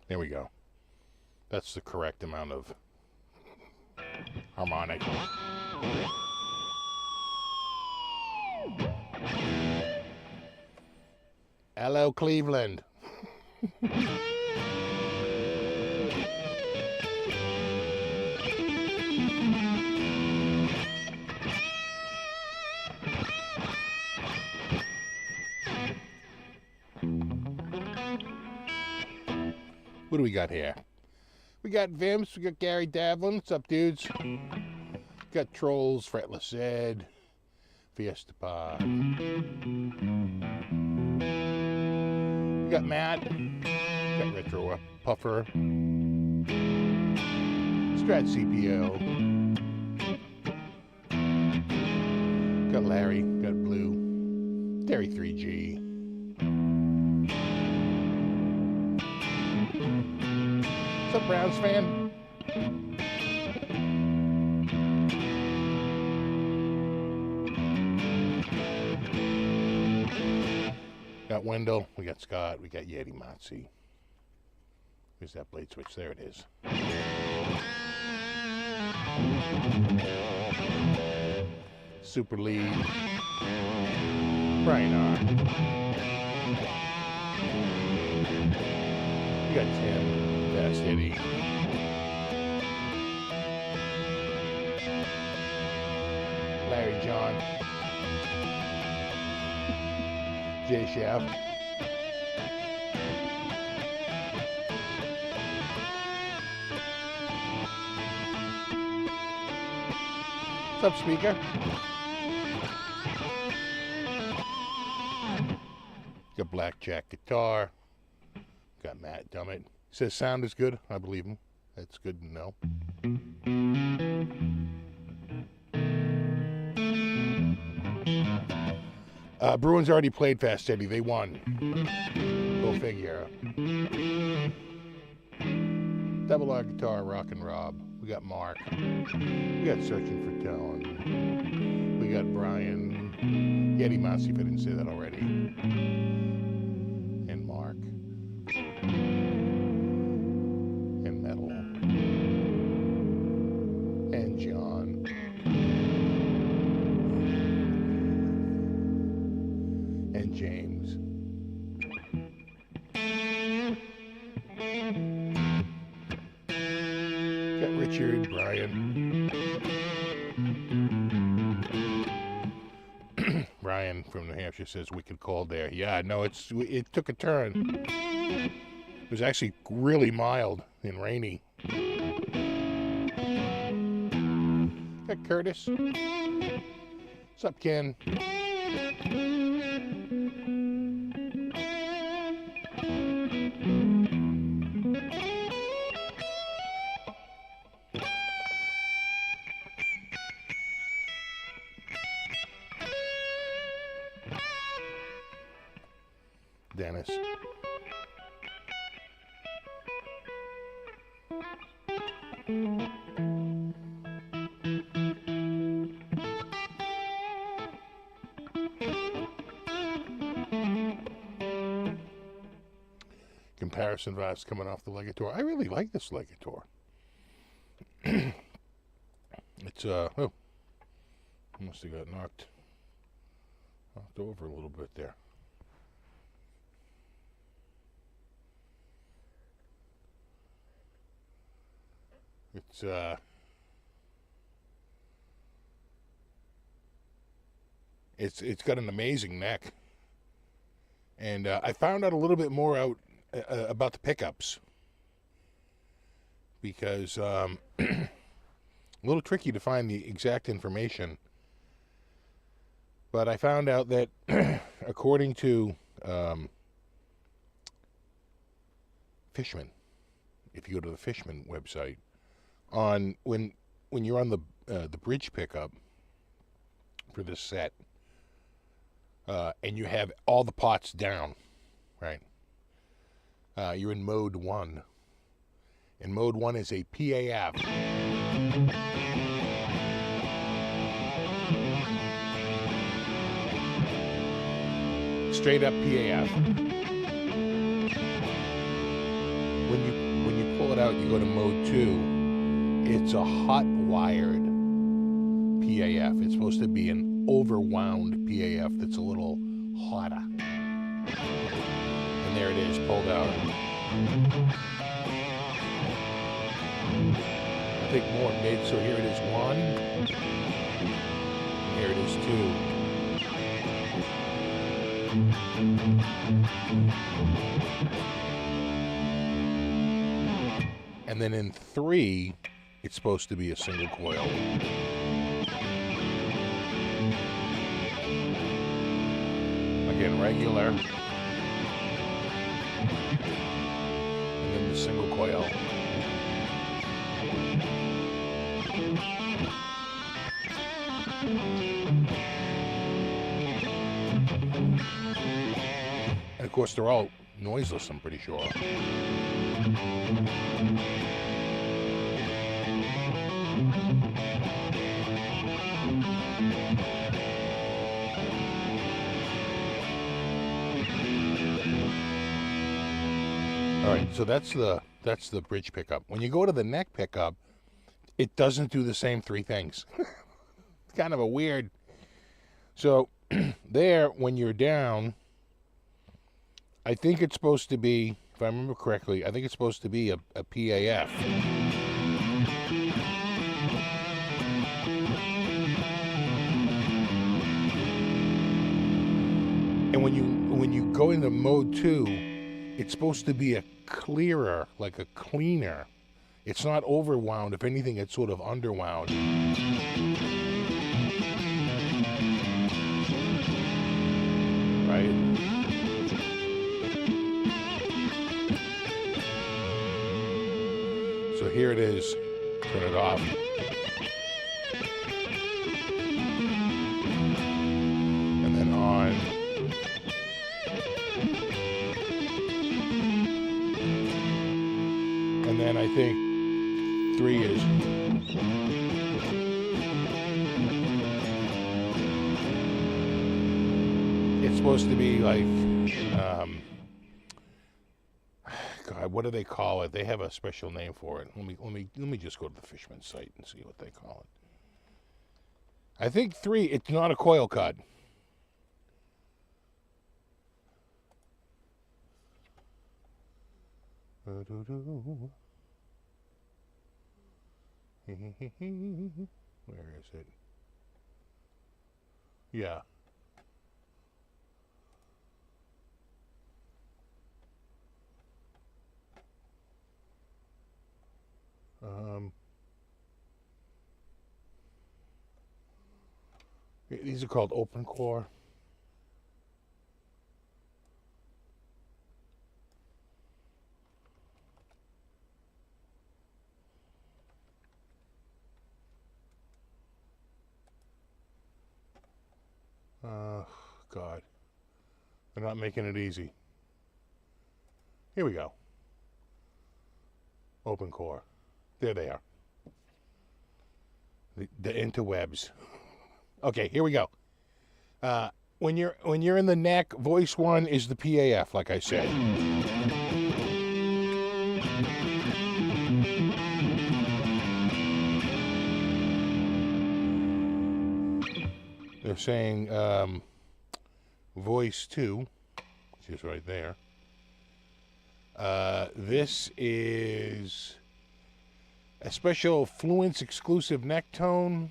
There we go. That's the correct amount of harmonic. Hello, Cleveland. What do we got here? We got Vimps, we got Gary Davlin. What's up, dudes? Got Trolls, Fretless Ed, Fiesta Pod. We got Matt, got Retro Puffer, Strat CPO, got Larry, got Blue, Terry 3G. What's up, Browns fan? Got Wendell, we got Scott, we got Yeti Matzi. Where's that blade switch? There it is. Super Lead, Brian R. We got Tim. Fast Eddie. Larry John. Jay Shaft. What's up, speaker? Got Blackjack guitar. Got Matt Dummett. Says sound is good. I believe him. That's good to know. Bruins already played Fast Eddie. They won. Go figure. Double R guitar, Rock and Rob. We got Mark. We got Searching for Tone. We got Brian. Yeti Mousy, if I didn't say that already. And Mark. And Metal. And John. And James. Got Richard, Brian. Brian from New Hampshire says wicked cold there. Yeah, no, it took a turn. It was actually really mild and rainy. Got Curtis. What's up, Ken? Dennis. Comparison vibes coming off the Legator. I really like this Legator. It's oh, must have got knocked over a little bit there. It's got an amazing neck, and I found out a little bit more out about the pickups, because a little tricky to find the exact information. But I found out that according to Fishman, if you go to the Fishman website, on when you're on the bridge pickup for this set, and you have all the pots down, right? You're in mode 1. And mode 1 is a PAF. Straight up PAF. When you pull it out, you go to mode 2. It's a hot wired PAF. It's supposed to be an overwound PAF that's a little hotter. And there it is, pulled out. I think more mid, so here it is 1. And here it is 2. And then in 3, it's supposed to be a single coil. Again, regular. And then the single coil. And of course, they're all noiseless, I'm pretty sure. All right, so that's the bridge pickup. When you go to the neck pickup, it doesn't do the same 3 things. It's kind of a weird. So there, when you're down, I think it's supposed to be, if I remember correctly, I think it's supposed to be a PAF. And when you go into mode 2, it's supposed to be a clearer, like a cleaner. It's not overwound. If anything, it's sort of underwound. Right? So here it is. Turn it off. And then on. And then I think 3 is. It's supposed to be like, God, what do they call it? They have a special name for it. Let me just go to the Fishman site and see what they call it. I think 3. It's not a coil cut. Where is it? Yeah. These are called open core. God. They're not making it easy. Here we go. Open core. There they are. The interwebs. Okay, here we go. When you're in the neck, voice 1 is the PAF, like I said. They're saying voice 2, which is right there. This is a special Fluence exclusive neck tone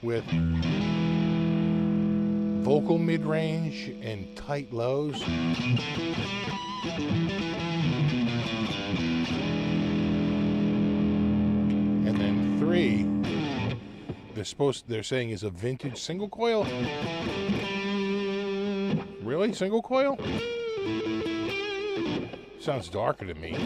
with vocal mid-range and tight lows. they're saying is a vintage single coil. Really? Single coil? Sounds darker to me.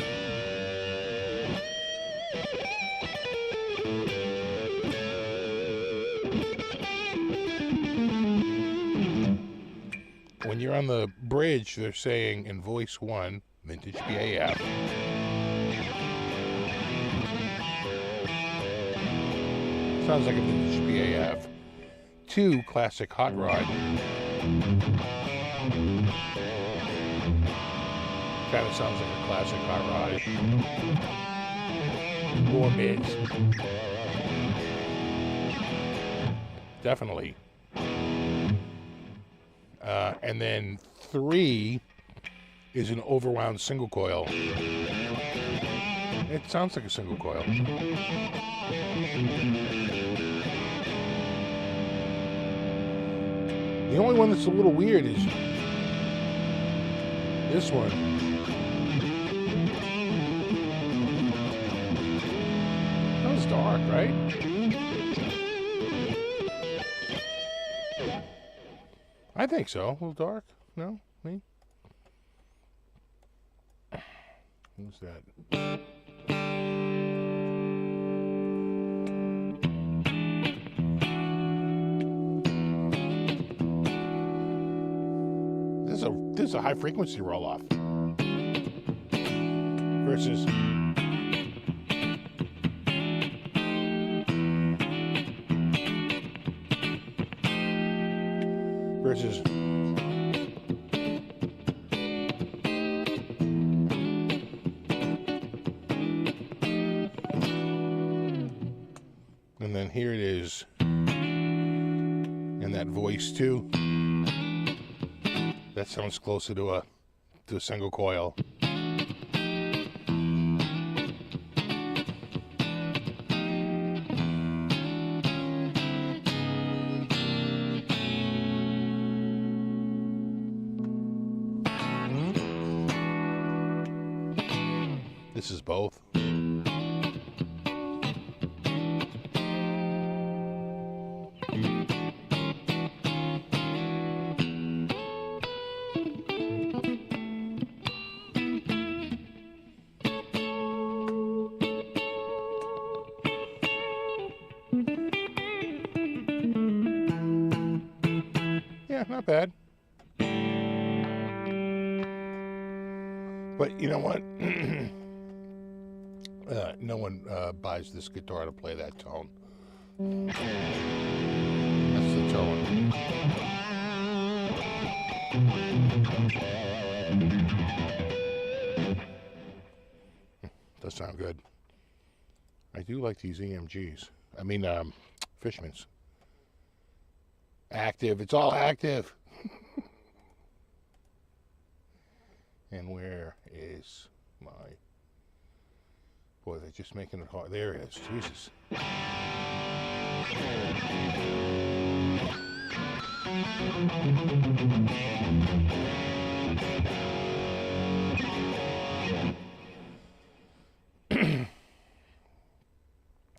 When you're on the bridge, they're saying in voice 1, vintage PAF. Sounds like a vintage PAF. 2, classic hot rod. Kind of sounds like a classic hot rod. More mids. Definitely. And then 3 is an overwound single coil. It sounds like a single coil. The only one that's a little weird is this one. That was dark, right? I think so. A little dark. No? Me? Who's that? This is a high frequency roll off versus and then here it is in that voice too. That sounds closer to a single coil. This is both. Yeah, not bad. But you know what? No one buys this guitar to play that tone. That's the tone. Does sound good. I do like these EMGs. I mean, Fishmans. Active. It's all active. And where is my... Boy, they're just making it hard. There it is. Jesus.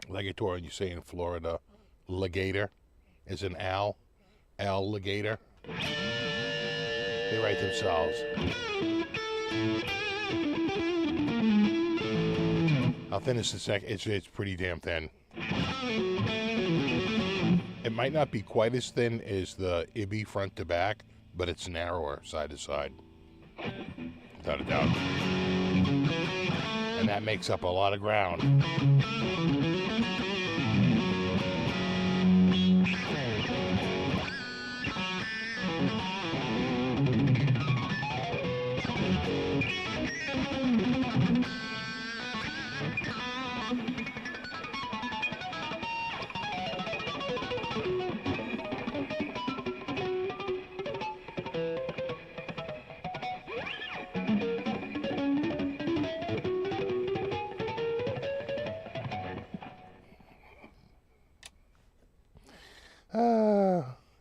Legator, you say in Florida, Legator is an Al Legator. They write themselves. How thin is the neck? It's pretty damn thin. It might not be quite as thin as the Ibi front to back, but it's narrower side to side. Without a doubt. And that makes up a lot of ground.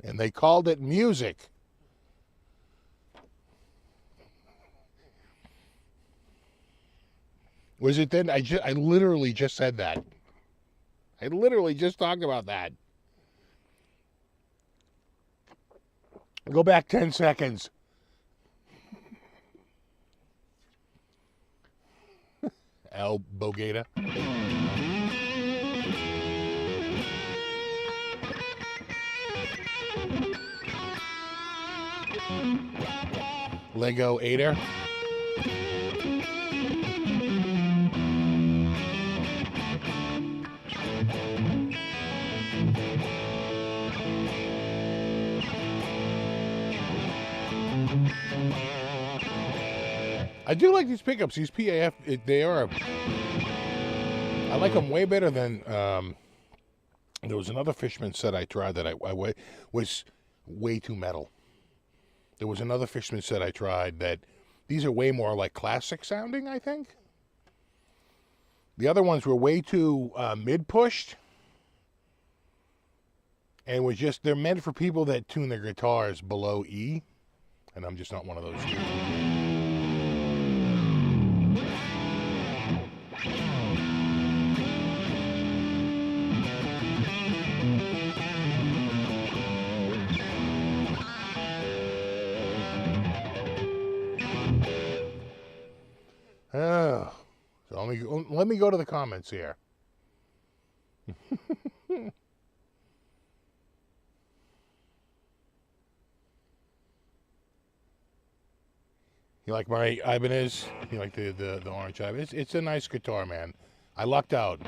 And they called it music. Was it then? I literally just said that. I literally just talked about that. Go back 10 seconds. Alligator. Legator. I do like these pickups. These PAF, they are. I like them way better than. There was another Fishman set I tried that I was way too metal. There was another Fishman set I tried that these are way more like classic sounding, I think. The other ones were way too mid-pushed. And was just, they're meant for people that tune their guitars below E. And I'm just not one of those dudes. Oh, so let me go to the comments here. You like my Ibanez? You like the orange Ibanez? It's a nice guitar, man. I lucked out.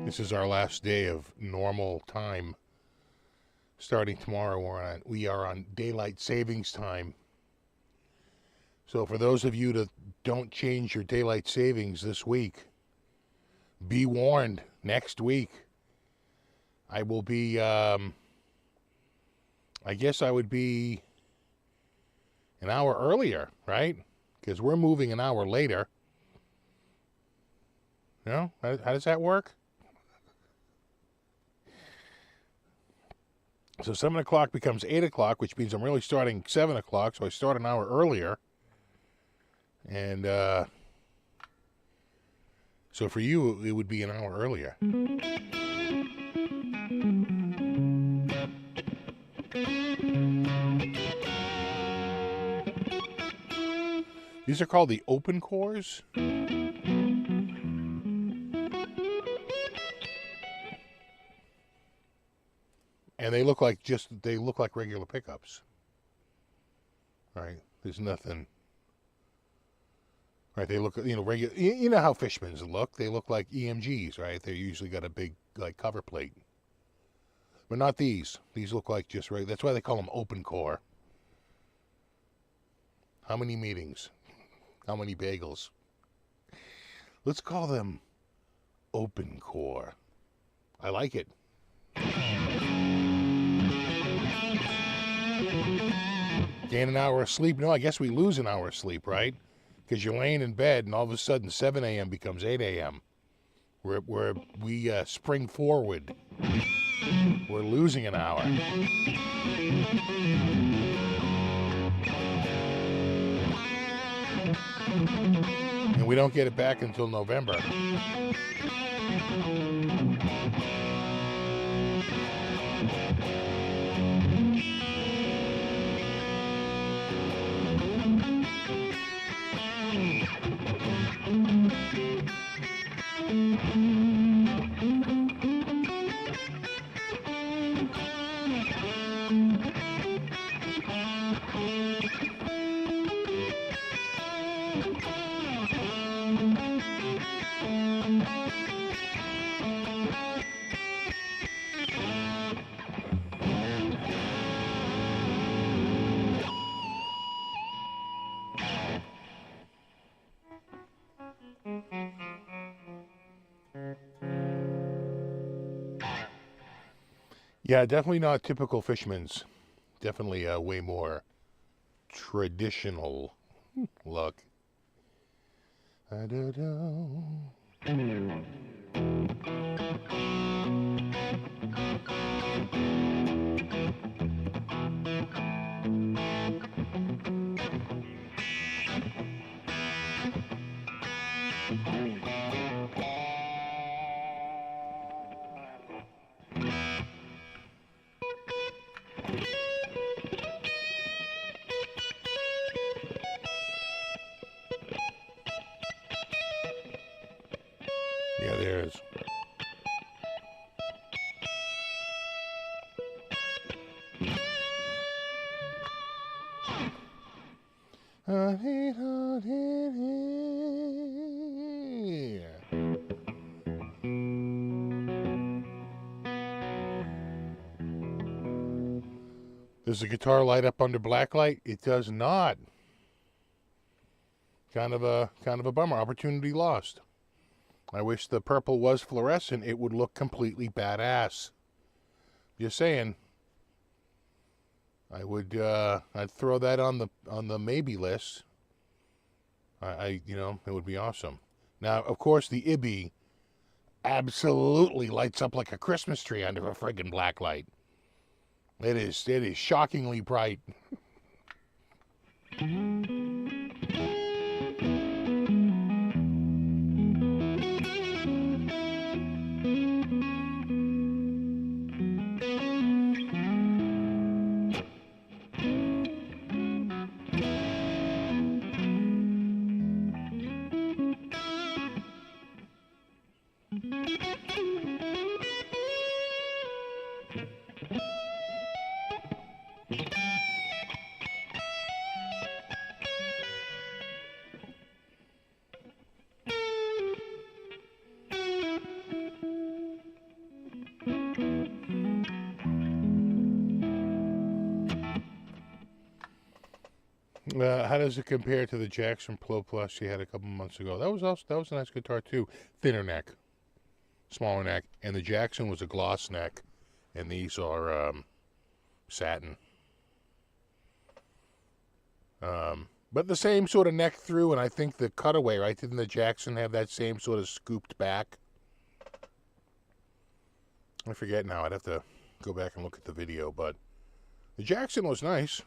This is our last day of normal time. Starting tomorrow, we are on daylight savings time. So for those of you that don't change your daylight savings this week, be warned, next week I will be, I guess I would be an hour earlier, right? Because we're moving an hour later. No? How does that work? So 7 o'clock becomes 8 o'clock, which means I'm really starting 7 o'clock, so I start an hour earlier. And so for you, it would be an hour earlier. These are called the open cores. And they look like regular pickups. Right? There's nothing. Right? They look, regular. You know how Fishmans look. They look like EMGs, right? They usually got a big cover plate. But not these. These look like just regular. That's why they call them open core. How many meetings? How many bagels? Let's call them open core. I like it. Gain an hour of sleep? No, I guess we lose an hour of sleep, right? Because you're laying in bed and all of a sudden 7 a.m. becomes 8 a.m. We spring forward. We're losing an hour. And we don't get it back until November. Yeah, definitely not typical Fishmans. Definitely a way more traditional look. I don't know. Yeah, there is. Does the guitar light up under black light? It does not. Kind of a bummer. Opportunity lost. I wish the purple was fluorescent. It would look completely badass. Just saying. I would. I'd throw that on the maybe list. You know, it would be awesome. Now, of course, the Ibby absolutely lights up like a Christmas tree under a friggin' black light. It is shockingly bright. How does it compare to the Jackson Pro Plus you had a couple months ago? That was a nice guitar too. Thinner neck, smaller neck, and the Jackson was a gloss neck, and these are satin. But the same sort of neck through, and I think the cutaway, right? Didn't the Jackson have that same sort of scooped back? I forget now. I'd have to go back and look at the video, but the Jackson was nice.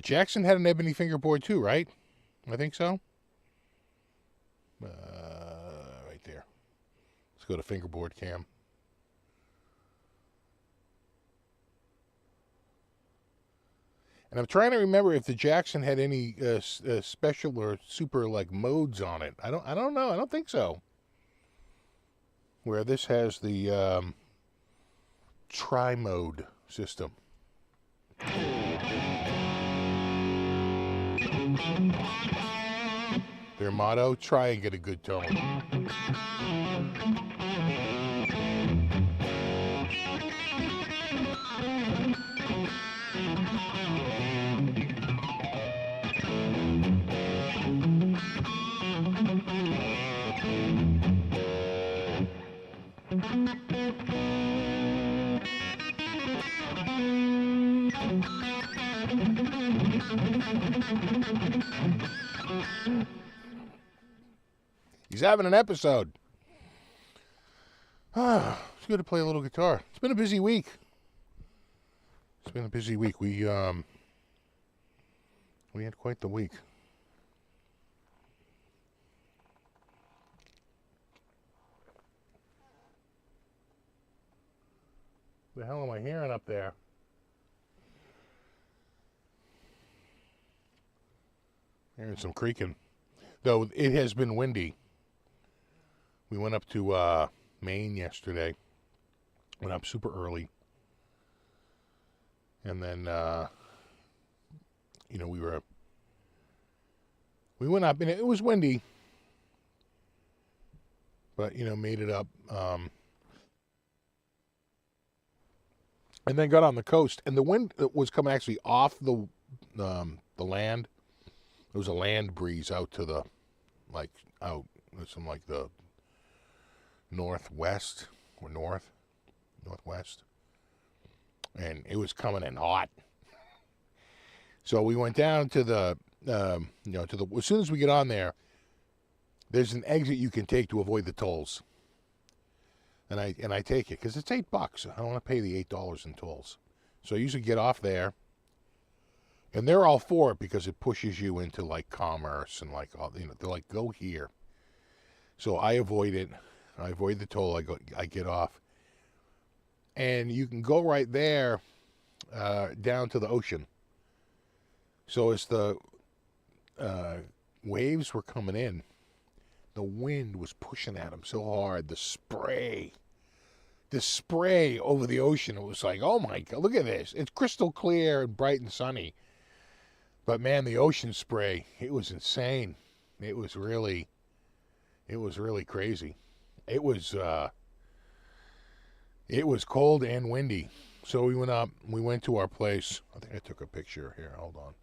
Jackson had an ebony fingerboard too, right? I think so. Right there. Let's go to fingerboard cam. And I'm trying to remember if the Jackson had any special or super like modes on it. I don't know. I don't think so. Where this has the tri-mode system. Their motto, try and get a good tone. He's having an episode. It's good to play a little guitar. It's been a busy week. We had quite the week. What the hell am I hearing up there? Hearing some creaking. Though it has been windy. We went up to Maine yesterday. Went up super early. And then, you know, we went up, and it was windy. But, you know, made it up. And then got on the coast. And the wind was coming actually off the land. There was a land breeze out to the, like, out, some like the northwest or northwest. And it was coming in hot. So we went down to the, you know, as soon as we get on there, there's an exit you can take to avoid the tolls. And I take it because it's $8. I don't want to pay the $8 in tolls. So I usually get off there. And they're all for it because it pushes you into like commerce and like all, you know, they're like, go here. So I avoid it. I avoid the toll. I get off. And you can go right there down to the ocean. So as the waves were coming in, The wind was pushing at him so hard. The spray over the ocean. It was like, oh my God, look at this. It's crystal clear and bright and sunny. But man, the ocean spray, it was insane. It was really crazy. It was cold and windy. So we went up, we went to our place. I think I took a picture here. Hold on.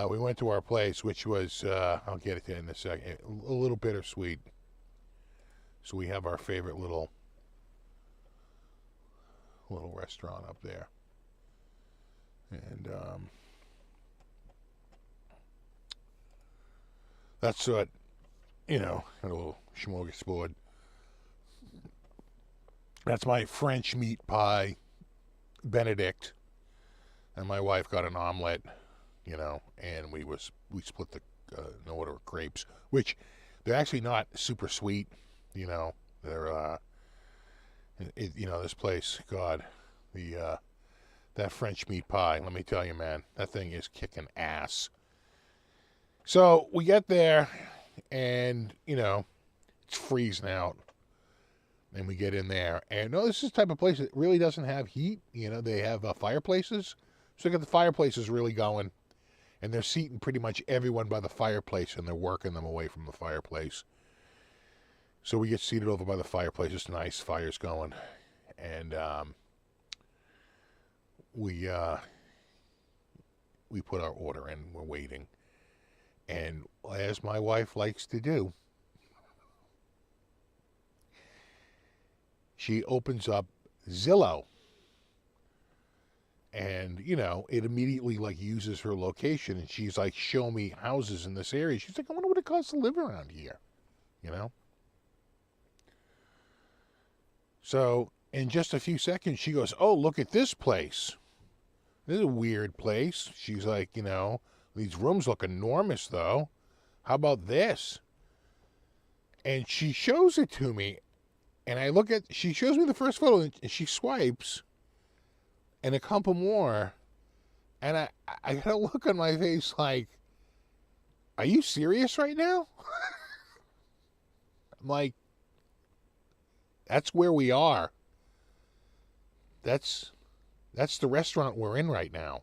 We went to our place, which was, I'll get it to you in a second, a little bittersweet. So we have our favorite little restaurant up there. And that's what, a little smorgasbord. That's my French meat pie Benedict. And my wife got an omelet, and we split the no order of grapes, which they're actually not super sweet, they're this place, God, that French meat pie, let me tell you, man, that thing is kicking ass. So we get there, and it's freezing out, and we get in there, and this is the type of place that really doesn't have heat. They have fireplaces, so they got the fireplaces really going, and they're seating pretty much everyone by the fireplace, and they're working them away from the fireplace. So we get seated over by the fireplace. It's nice, fire's going, and we put our order in. We're waiting, and as my wife likes to do, she opens up Zillow, and it immediately uses her location, and she's like, show me houses in this area. She's like, I wonder what it costs to live around here, So in just a few seconds, she goes, oh, look at this place. This is a weird place. She's like, these rooms look enormous, though. How about this? And she shows it to me, and she shows me the first photo, and she swipes, and a couple more, and I got a look on my face like, are you serious right now? I'm like, that's where we are. That's the restaurant we're in right now.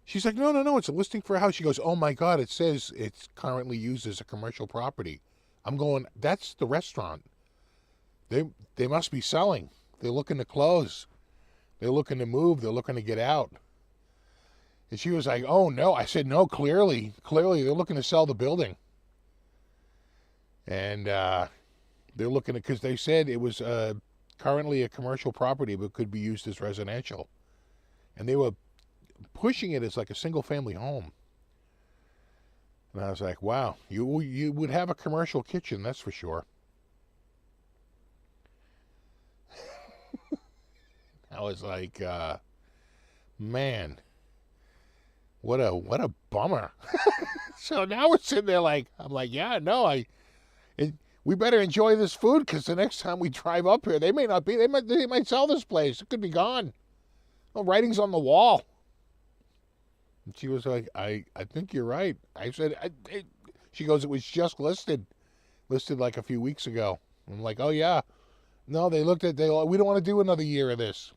She's like, no, it's a listing for a house. She goes, oh my God, it says it's currently used as a commercial property. I'm going, that's the restaurant. They must be selling. They're looking to close. They're looking to move. They're looking to get out. And she was like, oh no. I said, no, clearly they're looking to sell the building. And they're looking at, because they said it was currently a commercial property, but could be used as residential. And they were pushing it as like a single family home. And I was like, wow, you would have a commercial kitchen, that's for sure. I was like, man, what a bummer. So now we're sitting there I'm like, yeah, no, we better enjoy this food, because the next time we drive up here, they might sell this place. It could be gone. Well, writing's on the wall. And she was like, I think you're right. I said, she goes, it was just listed like a few weeks ago. I'm like, oh yeah. No, we don't want to do another year of this.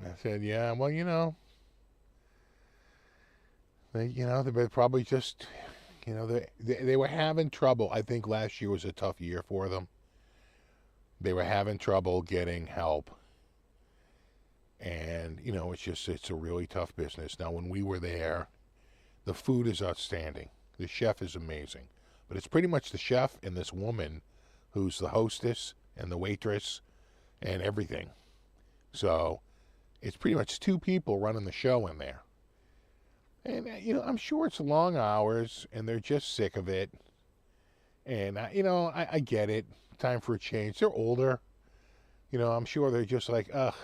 I said, yeah, well, they probably just, they were having trouble. I think last year was a tough year for them. They were having trouble getting help. And, it's a really tough business. Now, when we were there, the food is outstanding. The chef is amazing. But it's pretty much the chef and this woman who's the hostess and the waitress and everything. So it's pretty much two people running the show in there. And, I'm sure it's long hours, and they're just sick of it. And, I get it. Time for a change. They're older. I'm sure they're just like, ugh,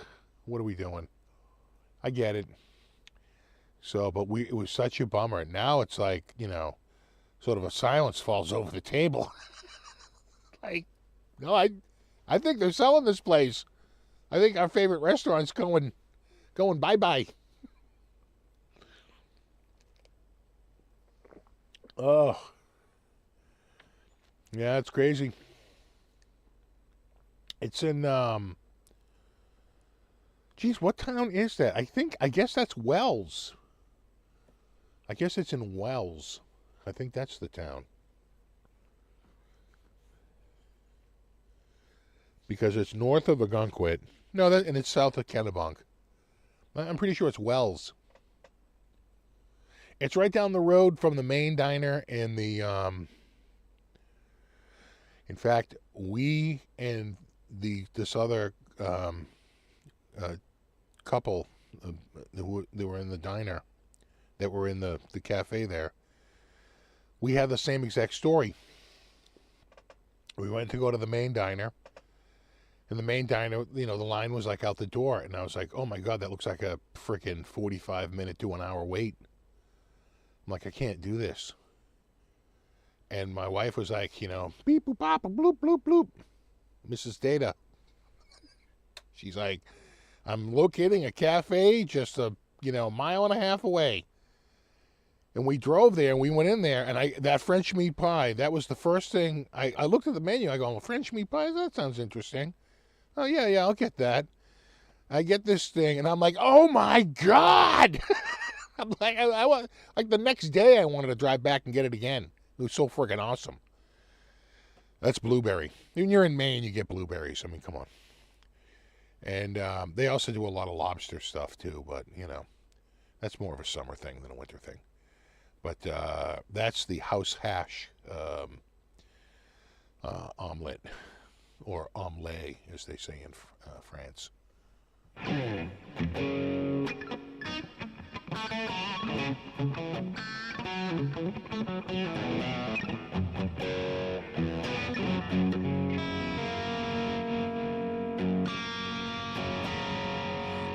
what are we doing? I get it. So, but it was such a bummer. Now it's like, sort of a silence falls over the table. No, I think they're selling this place. I think our favorite restaurant's going bye-bye. Oh, Yeah, it's crazy. It's in, geez, what town is that? I guess that's Wells. I guess it's in Wells. I think that's the town. Because it's north of Ogunquit. No, and it's south of Kennebunk. I'm pretty sure it's Wells. It's right down the road from the Maine diner and the, in fact, we and this other couple that were in the diner, that were in the cafe there, we had the same exact story. We went to go to the Maine diner. In the Maine diner, the line was like out the door. And I was like, oh my God, that looks like a freaking 45-minute to an hour wait. I'm like, I can't do this. And my wife was like, beep, boop, bop, bloop, bloop, bloop. Mrs. Data. She's like, I'm locating a cafe just a, mile and a half away. And we drove there and we went in there and that French meat pie, that was the first thing. I looked at the menu. I go, well, French meat pie? That sounds interesting. Oh, yeah, I'll get that. I get this thing and I'm like, oh my God. I'm like, like the next day I wanted to drive back and get it again. It was so freaking awesome. That's blueberry. When you're in Maine, you get blueberries. I mean, come on. And they also do a lot of lobster stuff too, but, that's more of a summer thing than a winter thing. But that's the house hash omelet, or omelette, as they say in France.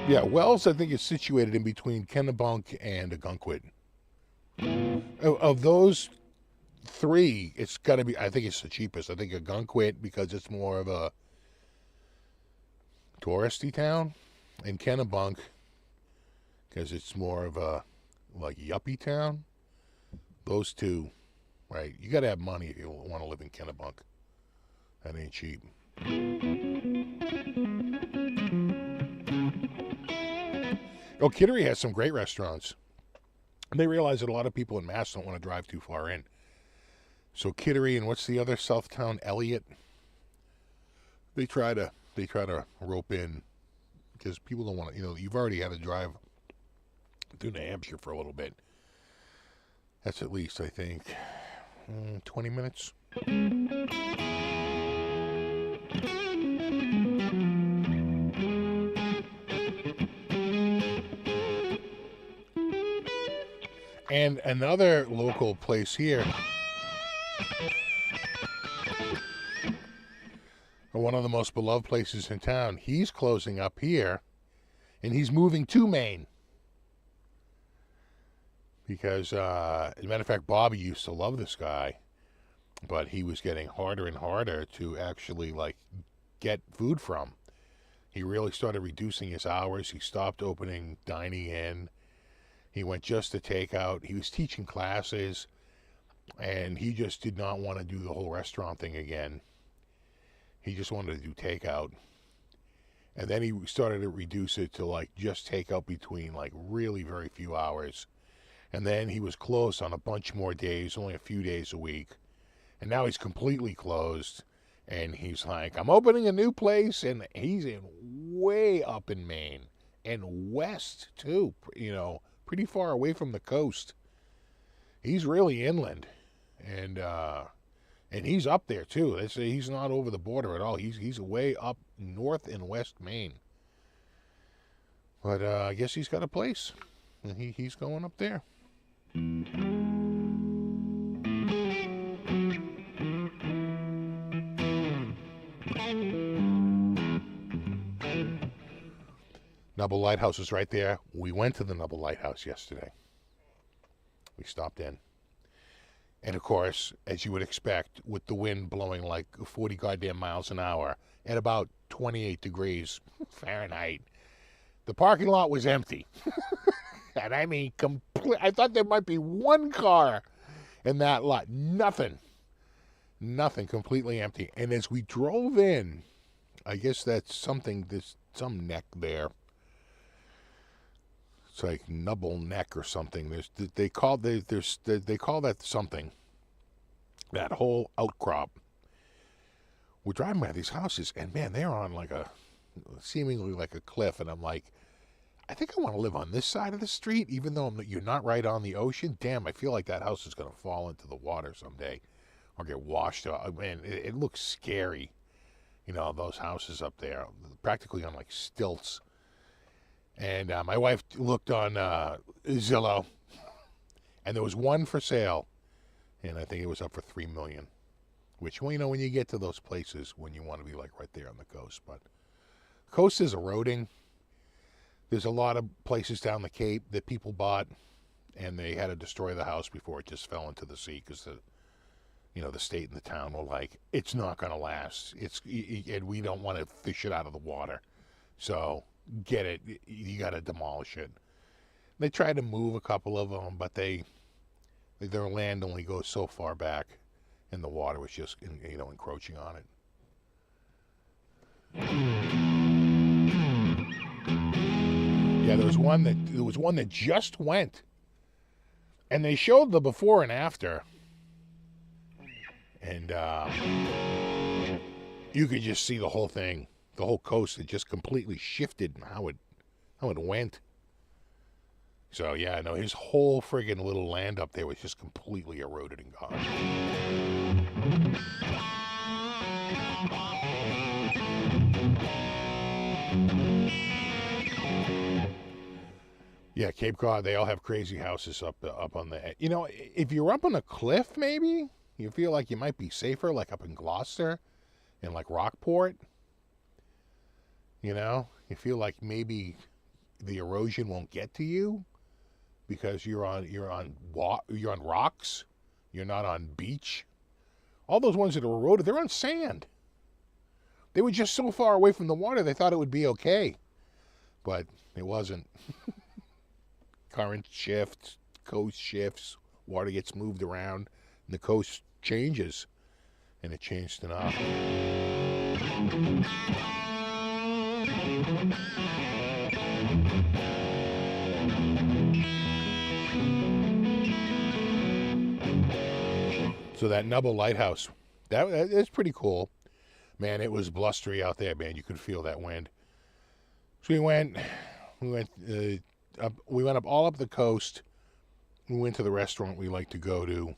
Yeah, Wells, I think, is situated in between Kennebunk and Ogunquit. Of those three, it's got to be, I think it's the cheapest. I think Ogunquit, because it's more of a touristy town, and Kennebunk, because it's more of a, like, yuppie town. Those two, right? You got to have money if you want to live in Kennebunk. That ain't cheap. Oh, Kittery has some great restaurants. They realize that a lot of people in Mass don't want to drive too far in. So Kittery, and what's the other south town? Elliott. They try to rope in, because people don't want to. You've already had to drive through New Hampshire for a little bit. That's at least, I think, 20 minutes. And another local place here, one of the most beloved places in town, he's closing up here, and he's moving to Maine. Because, as a matter of fact, Bobby used to love this guy, but he was getting harder and harder to actually, get food from. He really started reducing his hours. He stopped opening dining in. He went just to takeout. He was teaching classes, and he just did not want to do the whole restaurant thing again. He just wanted to do takeout. And then he started to reduce it to, just takeout between, really very few hours. And then he was closed on a bunch more days, only a few days a week. And now he's completely closed. And he's like, I'm opening a new place, and he's way up in Maine. And west, too, pretty far away from the coast. He's really inland, and he's up there too. They say he's not over the border at all. He's way up north and west Maine. But I guess he's got a place, and he's going up there. Nubble Lighthouse is right there. We went to the Nubble Lighthouse yesterday. We stopped in. And of course, as you would expect, with the wind blowing 40 goddamn miles an hour at about 28 degrees Fahrenheit, the parking lot was empty. And I mean, I thought there might be one car in that lot. Nothing. Nothing, completely empty. And as we drove in, I guess that's something, there's some neck there. It's like Nubble Neck or something. They call that something. That whole outcrop. We're driving by these houses, and man, they're on like seemingly like a cliff, and I'm like, I think I want to live on this side of the street, even though you're not right on the ocean. Damn, I feel like that house is going to fall into the water someday, or get washed out. Man, it looks scary. You know, those houses up there, practically on like stilts. And my wife looked on Zillow, and there was one for sale, and I think it was up for $3 million. Which, well, you know, when you get to those places, when you want to be like right there on the coast, but the coast is eroding. There's a lot of places down the Cape that people bought, and they had to destroy the house before it just fell into the sea because the state and the town were like, it's not going to last. And we don't want to fish it out of the water, so get it. You got to demolish it. They tried to move a couple of them, but their land only goes so far back, and the water was just encroaching on it. Yeah, there was one that just went, and they showed the before and after, and you could just see the whole thing, the whole coast had just completely shifted in how it went. So yeah, no, his whole friggin' little land up there was just completely eroded and gone. Yeah, Cape Cod, they all have crazy houses up on the... You know, if you're up on a cliff, maybe, you feel like you might be safer, like up in Gloucester and like Rockport. You know, you feel like maybe the erosion won't get to you because you're on rocks. You're not on beach. All those ones that are eroded, they're on sand. They were just so far away from the water, they thought it would be okay. But it wasn't. Current shifts, coast shifts, water gets moved around, and the coast changes. And it changed enough. So that Nubble Lighthouse, that's pretty cool. Man, it was blustery out there, man. You could feel that wind. So we went up all up the coast. We went to the restaurant we like to go to,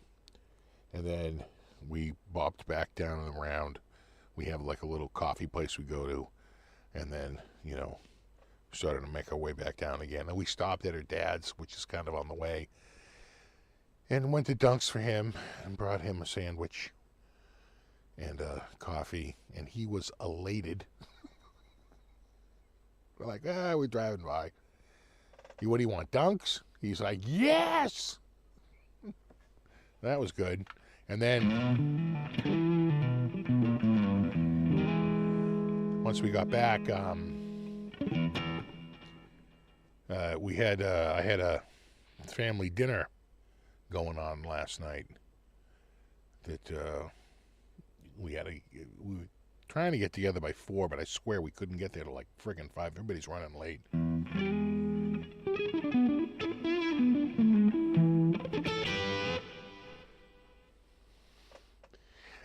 and then we bopped back down and around. We have like a little coffee place we go to, and then started to make our way back down again. And we stopped at her dad's, which is kind of on the way, and went to Dunk's for him and brought him a sandwich and coffee, and he was elated. We're like, we're driving by. What do you want, Dunk's? He's like, yes! That was good. And then once we got back, I had a family dinner going on last night that we were trying to get together by 4, but I swear we couldn't get there till like friggin' 5. Everybody's running late.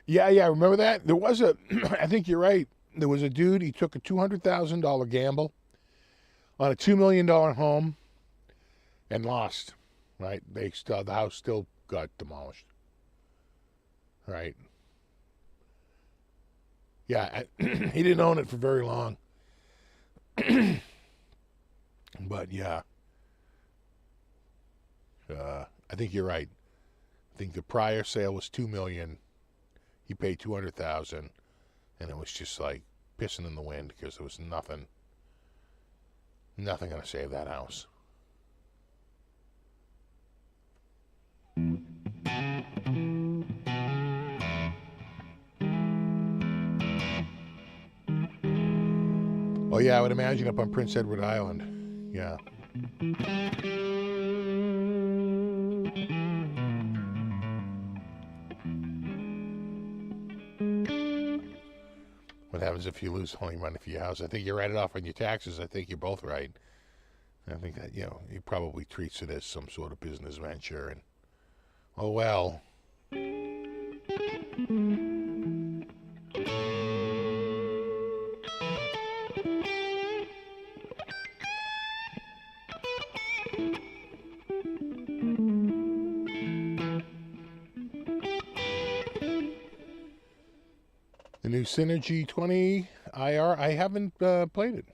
Yeah, remember that? There was I think you're right. There was a dude, he took a $200,000 gamble on a $2 million home and lost, right? The house still got demolished, right? Yeah, he didn't own it for very long. But yeah, I think you're right. I think the prior sale was $2 million. He paid $200,000, and it was just like pissing in the wind because there was nothing going to save that house. Oh yeah, I would imagine up on Prince Edward Island. Yeah. happens if you lose only money for your house. I think you write it off on your taxes. I think you're both right. I think that, he probably treats it as some sort of business venture. And, oh, well. The new Synergy 20 IR, I haven't played it.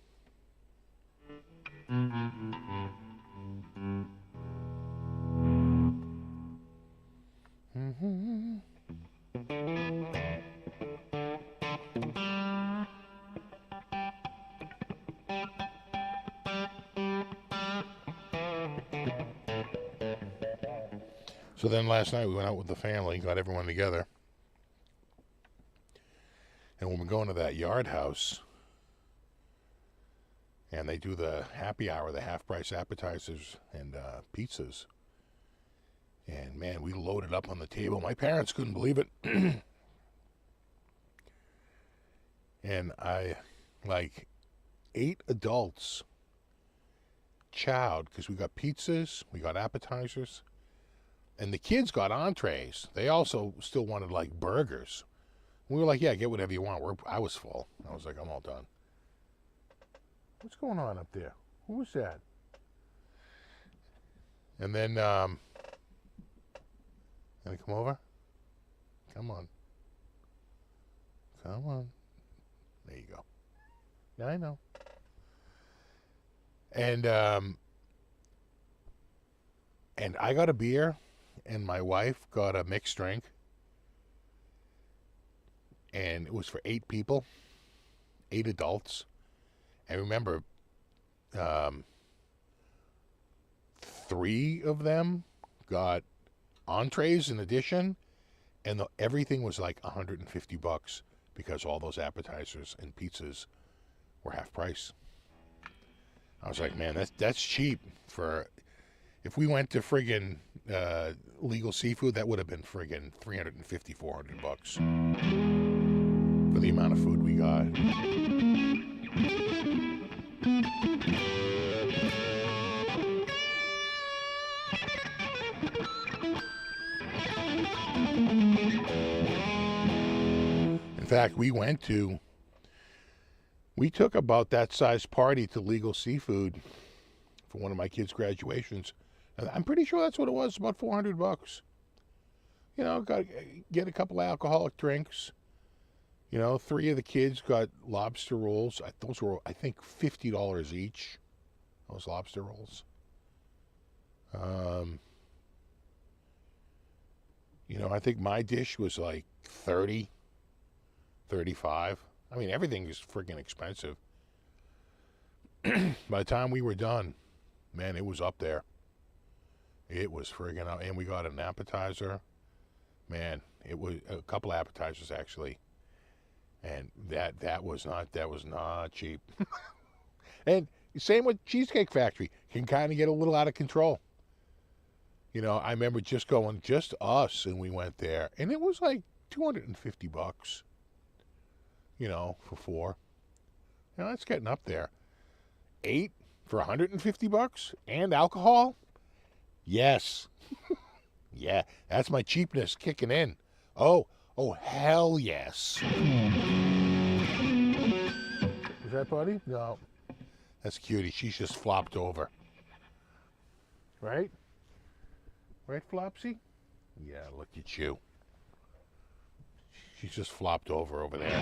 So then last night we went out with the family, got everyone together. And when we're going to that yard house, and they do the happy hour, the half-price appetizers and pizzas. And, man, we loaded up on the table. My parents couldn't believe it. And I, 8 adults chowed, because we got pizzas, we got appetizers, and the kids got entrees. They also still wanted, burgers. We were like, yeah, get whatever you want. I was full. I was like, I'm all done. What's going on up there? Who was that? And then, can I come over? Come on. Come on. There you go. Yeah, I know. And I got a beer, and my wife got a mixed drink. And it was for 8 people, 8 adults. And remember, 3 of them got entrees in addition, and everything was like $150 because all those appetizers and pizzas were half price. I was like, man, that's cheap for. If we went to friggin' Legal Seafood, that would have been friggin' $350, $400 for the amount of food we got. In fact, we took about that size party to Legal Seafood for one of my kids' graduations. And I'm pretty sure that's what it was, about $400. Got to get a couple of alcoholic drinks. 3 of the kids got lobster rolls. Those were, I think, $50 each, those lobster rolls. I think my dish was like 30, 35. I mean, everything is freaking expensive. By the time we were done, man, it was up there. It was friggin' up. And we got an appetizer. Man, it was a couple appetizers, actually. And that was not cheap. And same with Cheesecake Factory. Can kind of get a little out of control. I remember just us, and we went there, and it was like $250, for 4. That's getting up there. 8 for $150 and alcohol? Yes. Yeah, that's my cheapness kicking in. Oh, hell yes. Is that Buddy? No. That's Cutie. She's just flopped over. Right? Right, Flopsy? Yeah, look at you. She's just flopped over there.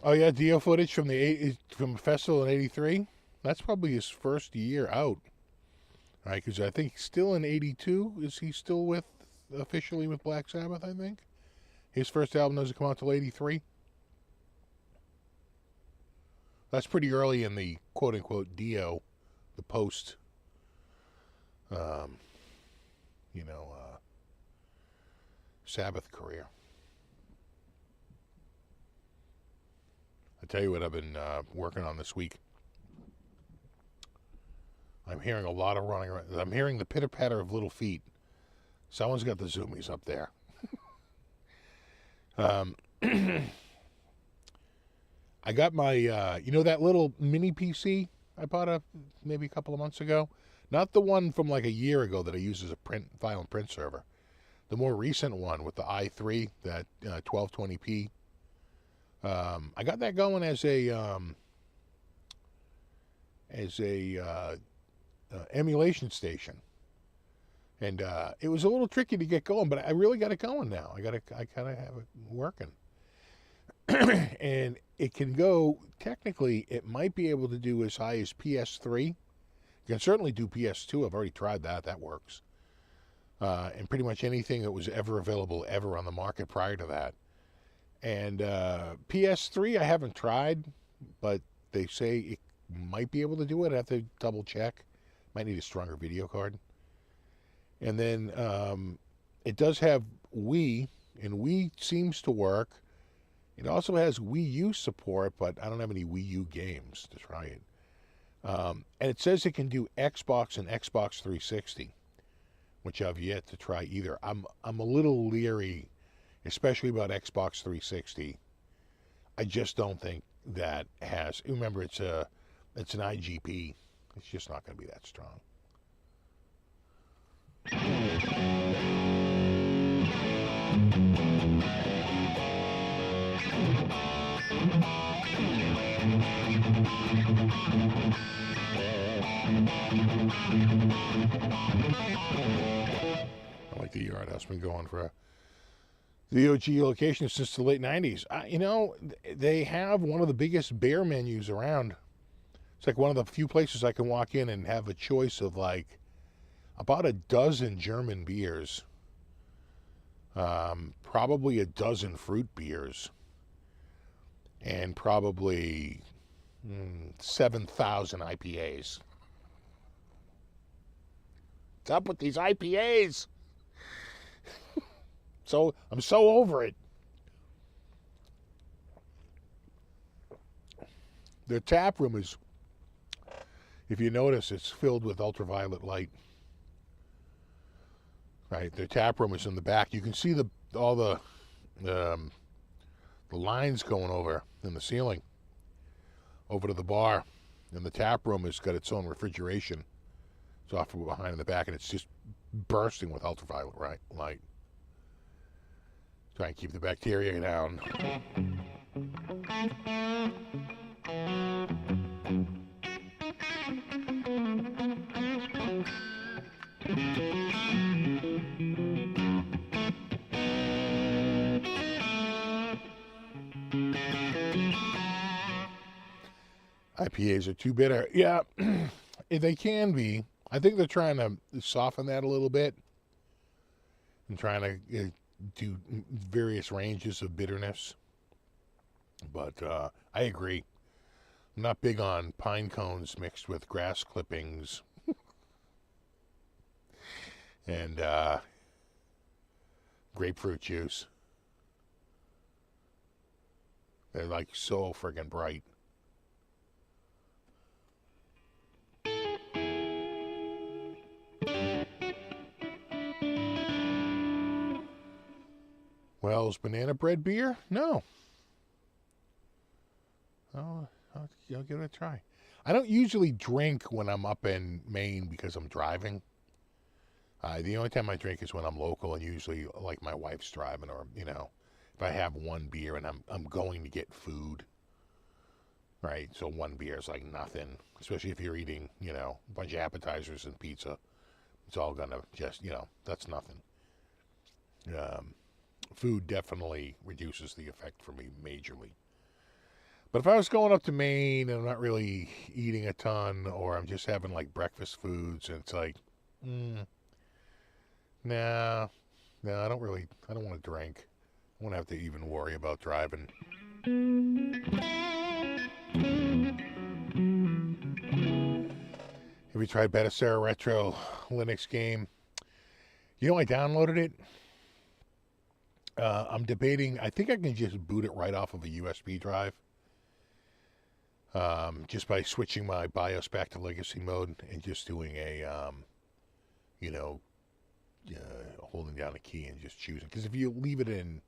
Oh yeah, Dio footage from from a festival in '83. That's probably his first year out, right? Because I think still in '82 is he still officially with Black Sabbath? I think his first album doesn't come out till '83. That's pretty early in the quote unquote Dio, the post um, Sabbath career. I tell you what I've been working on this week. I'm hearing a lot of running around. I'm hearing the pitter-patter of little feet. Someone's got the zoomies up there. I got my, that little mini PC I bought maybe a couple of months ago? Not the one from like a year ago that I use as a file and print server. The more recent one with the i3, that 1220p. I got that going as a emulation station, and it was a little tricky to get going, but I really got it going now. I kind of have it working, and it can go. Technically, it might be able to do as high as PS3. You can certainly do PS2. I've already tried that. That works. And pretty much anything that was ever available ever on the market prior to that. And PS3 I haven't tried, but they say it might be able to do it. I have to double check. Might need a stronger video card. And then it does have Wii, and Wii seems to work. It also has Wii U support, but I don't have any Wii U games to try it. And it says it can do Xbox and Xbox 360. Which I've yet to try either. I'm a little leery, especially about Xbox 360. I just don't think that has. Remember, it's an IGP. It's just not going to be that strong. I like the Yard House. Been going for the OG location since the late 90s. They have one of the biggest beer menus around. It's like one of the few places I can walk in and have a choice of like about a dozen German beers, probably a dozen fruit beers, and probably 7,000 IPAs. What's up with these IPAs? So I'm so over it. Their tap room is, if you notice, it's filled with ultraviolet light. Right, their tap room is in the back. You can see all the lines going over in the ceiling over to the bar, and the tap room has got its own refrigeration. It's off from behind in the back, and it's just bursting with ultraviolet light. Try and keep the bacteria down. IPAs are too bitter. Yeah, they can be. I think they're trying to soften that a little bit and trying to do various ranges of bitterness. But I agree. I'm not big on pine cones mixed with grass clippings and grapefruit juice. They're like so friggin' bright. Well, is banana bread beer? No. I'll give it a try. I don't usually drink when I'm up in Maine because I'm driving. The only time I drink is when I'm local, and usually like my wife's driving, or if I have one beer and I'm going to get food. Right, so one beer is like nothing, especially if you're eating a bunch of appetizers and pizza. It's all gonna just that's nothing. Food definitely reduces the effect for me majorly. But if I was going up to Maine and I'm not really eating a ton, or I'm just having like breakfast foods, and it's like, no, I don't want to drink. I won't have to even worry about driving. Have you tried Betacera Retro Linux game? You know, I downloaded it. I'm debating. I think I can just boot it right off of a USB drive. Just by switching my BIOS back to legacy mode and just doing a, you know, holding down a key and just choosing. Because if you leave it in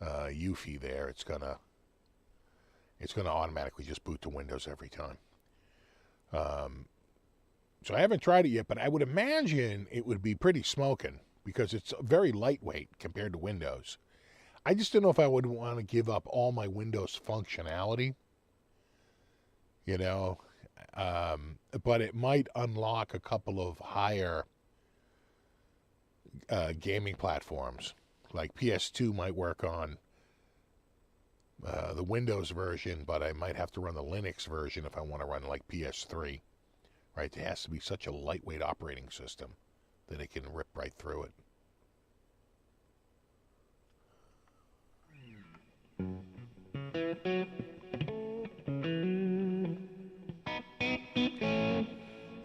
UFI there, it's gonna automatically just boot to Windows every time. So I haven't tried it yet, but I would imagine it would be pretty smoking because it's very lightweight compared to Windows. I just don't know if I would want to give up all my Windows functionality, you know, but it might unlock a couple of higher gaming platforms. Like PS2 might work on the Windows version, but I might have to run the Linux version if I want to run like PS3. Right? It has to be such a lightweight operating system that it can rip right through it.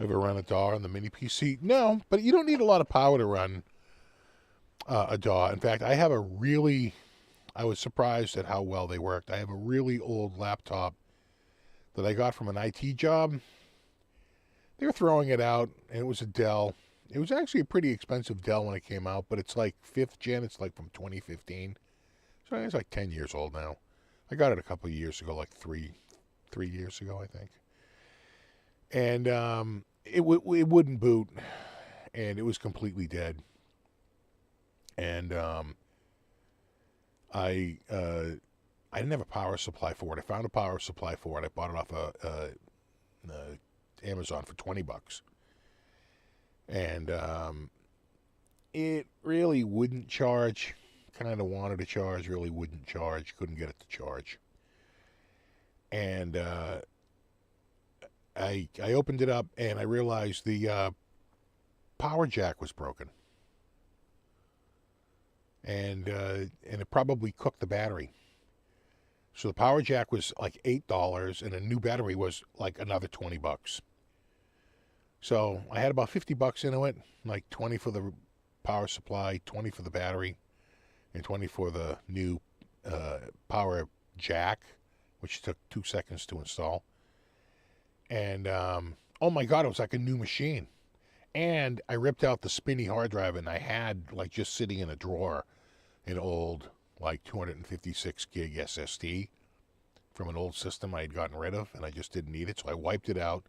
Ever run a DAW on the mini PC? No, but you don't need a lot of power to run a DAW. In fact, I was surprised at how well they worked. I have a really old laptop that I got from an IT job. They were throwing it out, and it was a Dell. It was actually a pretty expensive Dell when it came out, but it's like 5th gen. It's like from 2015. So it's like 10 years old now. I got it a couple of years ago, like three years ago, I think. And it wouldn't boot, and it was completely dead. And I didn't have a power supply for it. I found a power supply for it. I bought it off Amazon for $20. And it really wouldn't charge. Kind of wanted to charge, really wouldn't charge. Couldn't get it to charge. And I opened it up and I realized the power jack was broken. And it probably cooked the battery. So the power jack was like $8, and a new battery was like another $20. So I had about $50 into it, like 20 for the power supply, 20 for the battery, and 20 for the new power jack, which took 2 seconds to install. And oh my God, it was like a new machine. And I ripped out the spinny hard drive, and I had like just sitting in a drawer an old like 256 gig SSD from an old system I had gotten rid of, and I just didn't need it. So I wiped it out,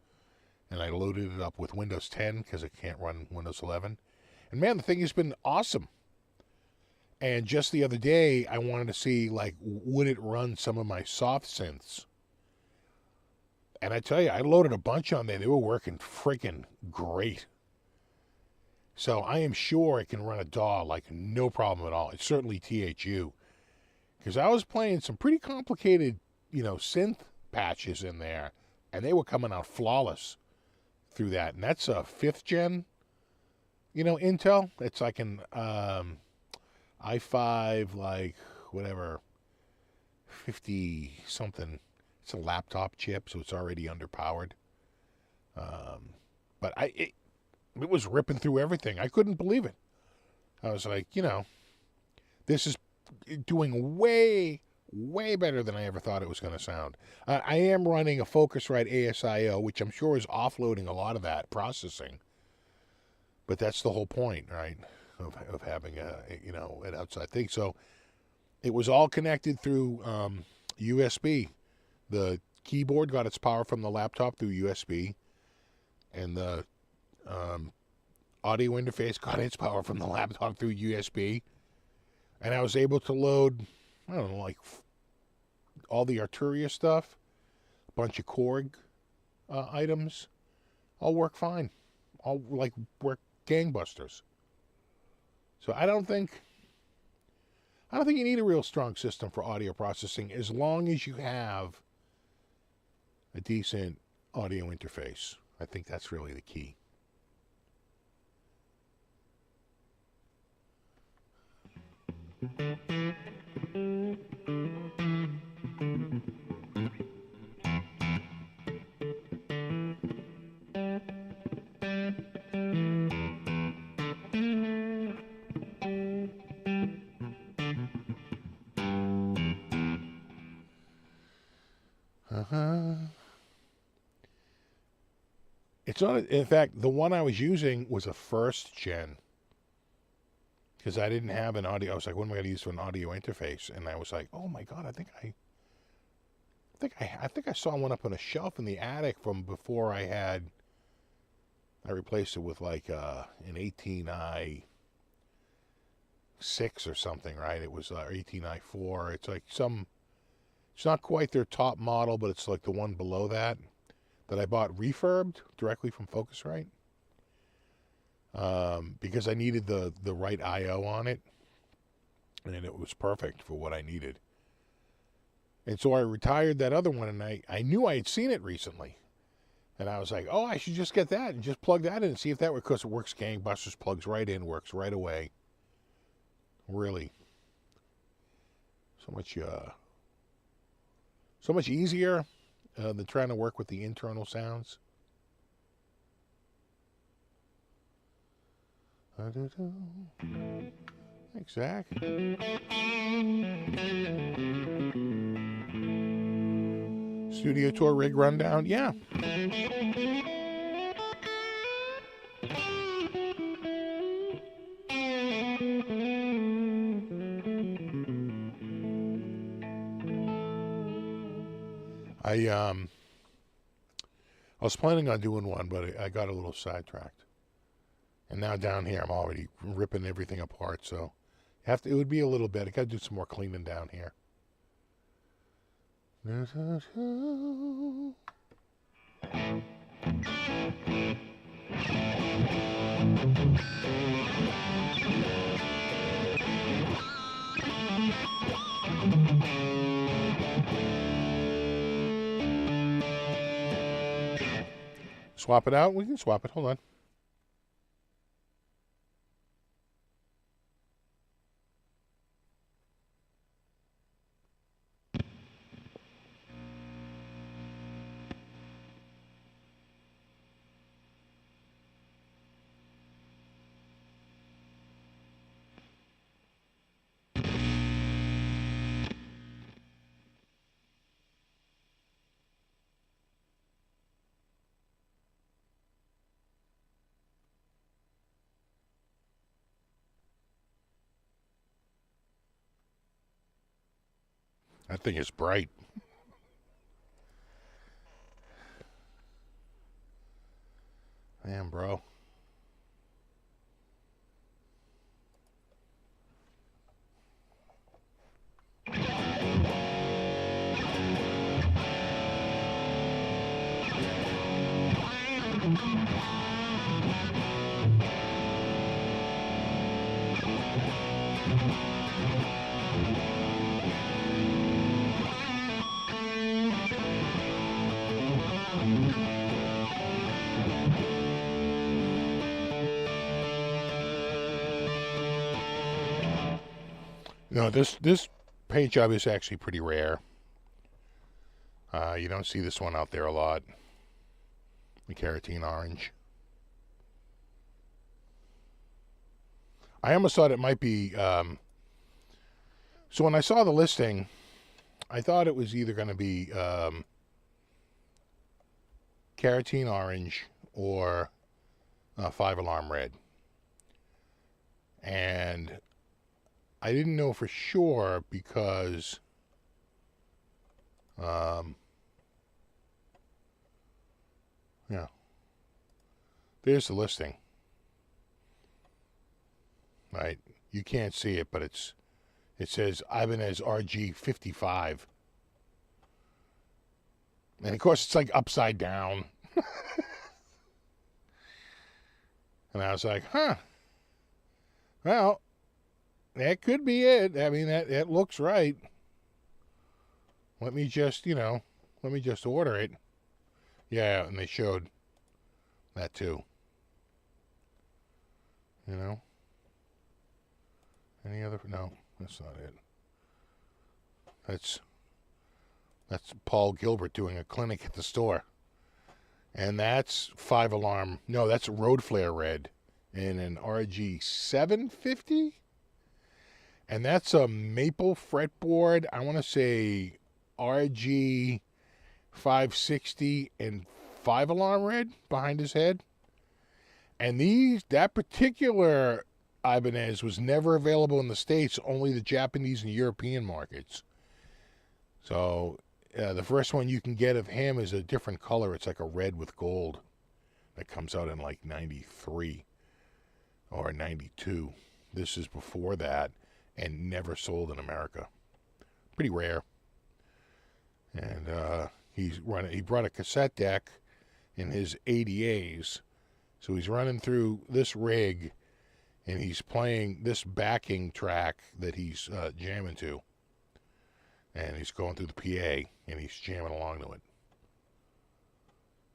and I loaded it up with Windows 10 because it can't run Windows 11. And man, the thing has been awesome. And just the other day, I wanted to see, like, would it run some of my soft synths? And I tell you, I loaded a bunch on there. They were working freaking great. So I am sure it can run a DAW like no problem at all. It's certainly THU. Because I was playing some pretty complicated, synth patches in there, and they were coming out flawless through that. And that's a 5th gen, Intel. It's like an i5, like, whatever, 50 something. It's a laptop chip, so it's already underpowered. But it was ripping through everything. I couldn't believe it. I was like, this is doing way, way better than I ever thought it was going to sound. I am running a Focusrite ASIO, which I'm sure is offloading a lot of that processing. But that's the whole point, right, of having an outside thing. So it was all connected through USB. The keyboard got its power from the laptop through USB, and the audio interface got its power from the laptop through USB. And I was able to load, I don't know, like all the Arturia stuff, a bunch of Korg items, all work fine. All work gangbusters. So I don't think you need a real strong system for audio processing as long as you have a decent audio interface. I think that's really the key. Uh-huh. It's not, in fact, the one I was using was a first gen. Because I didn't have an audio. I was like, what am I going to use for an audio interface? And I was like, oh my God, I think I saw one up on a shelf in the attic from before I replaced it with like an 18i 6 or something, right? It was 18i 4. It's like it's not quite their top model, but it's like the one below that I bought refurbed directly from Focusrite. Because I needed the right I/O on it, and it was perfect for what I needed. And so I retired that other one, and I knew I had seen it recently. And I was like, oh, I should just get that and just plug that in and see if that works, because it works gangbusters, plugs right in, works right away. Really. So much easier than trying to work with the internal sounds. Thanks, Zach. Studio tour rig rundown? Yeah. I was planning on doing one, but I got a little sidetracked. And now down here, I'm already ripping everything apart, so it would be a little bit. I got to do some more cleaning down here. Swap it out? We can swap it. Hold on. That thing is bright. Man, bro. No, this paint job is actually pretty rare. You don't see this one out there a lot. The carotene orange. I almost thought it might be... so when I saw the listing, I thought it was either going to be carotene orange or 5-alarm red. And I didn't know for sure because yeah, there's the listing, right? You can't see it, but it says Ibanez RG 55, and of course it's like upside down. And I was like, huh, well, that could be it. I mean, that looks right. Let me just order it. Yeah, and they showed that too. You know? Any other? No, that's not it. That's Paul Gilbert doing a clinic at the store. And that's 5-alarm. No, that's Road Flare Red in an RG 750. And that's a maple fretboard. I want to say RG 560 and 5-alarm red behind his head. And that particular Ibanez was never available in the States, only the Japanese and European markets. So the first one you can get of him is a different color. It's like a red with gold that comes out in like 93 or 92. This is before that and never sold in America. Pretty rare. And he brought a cassette deck in his ADAs. So he's running through this rig and he's playing this backing track that he's jamming to. And he's going through the PA and he's jamming along to it.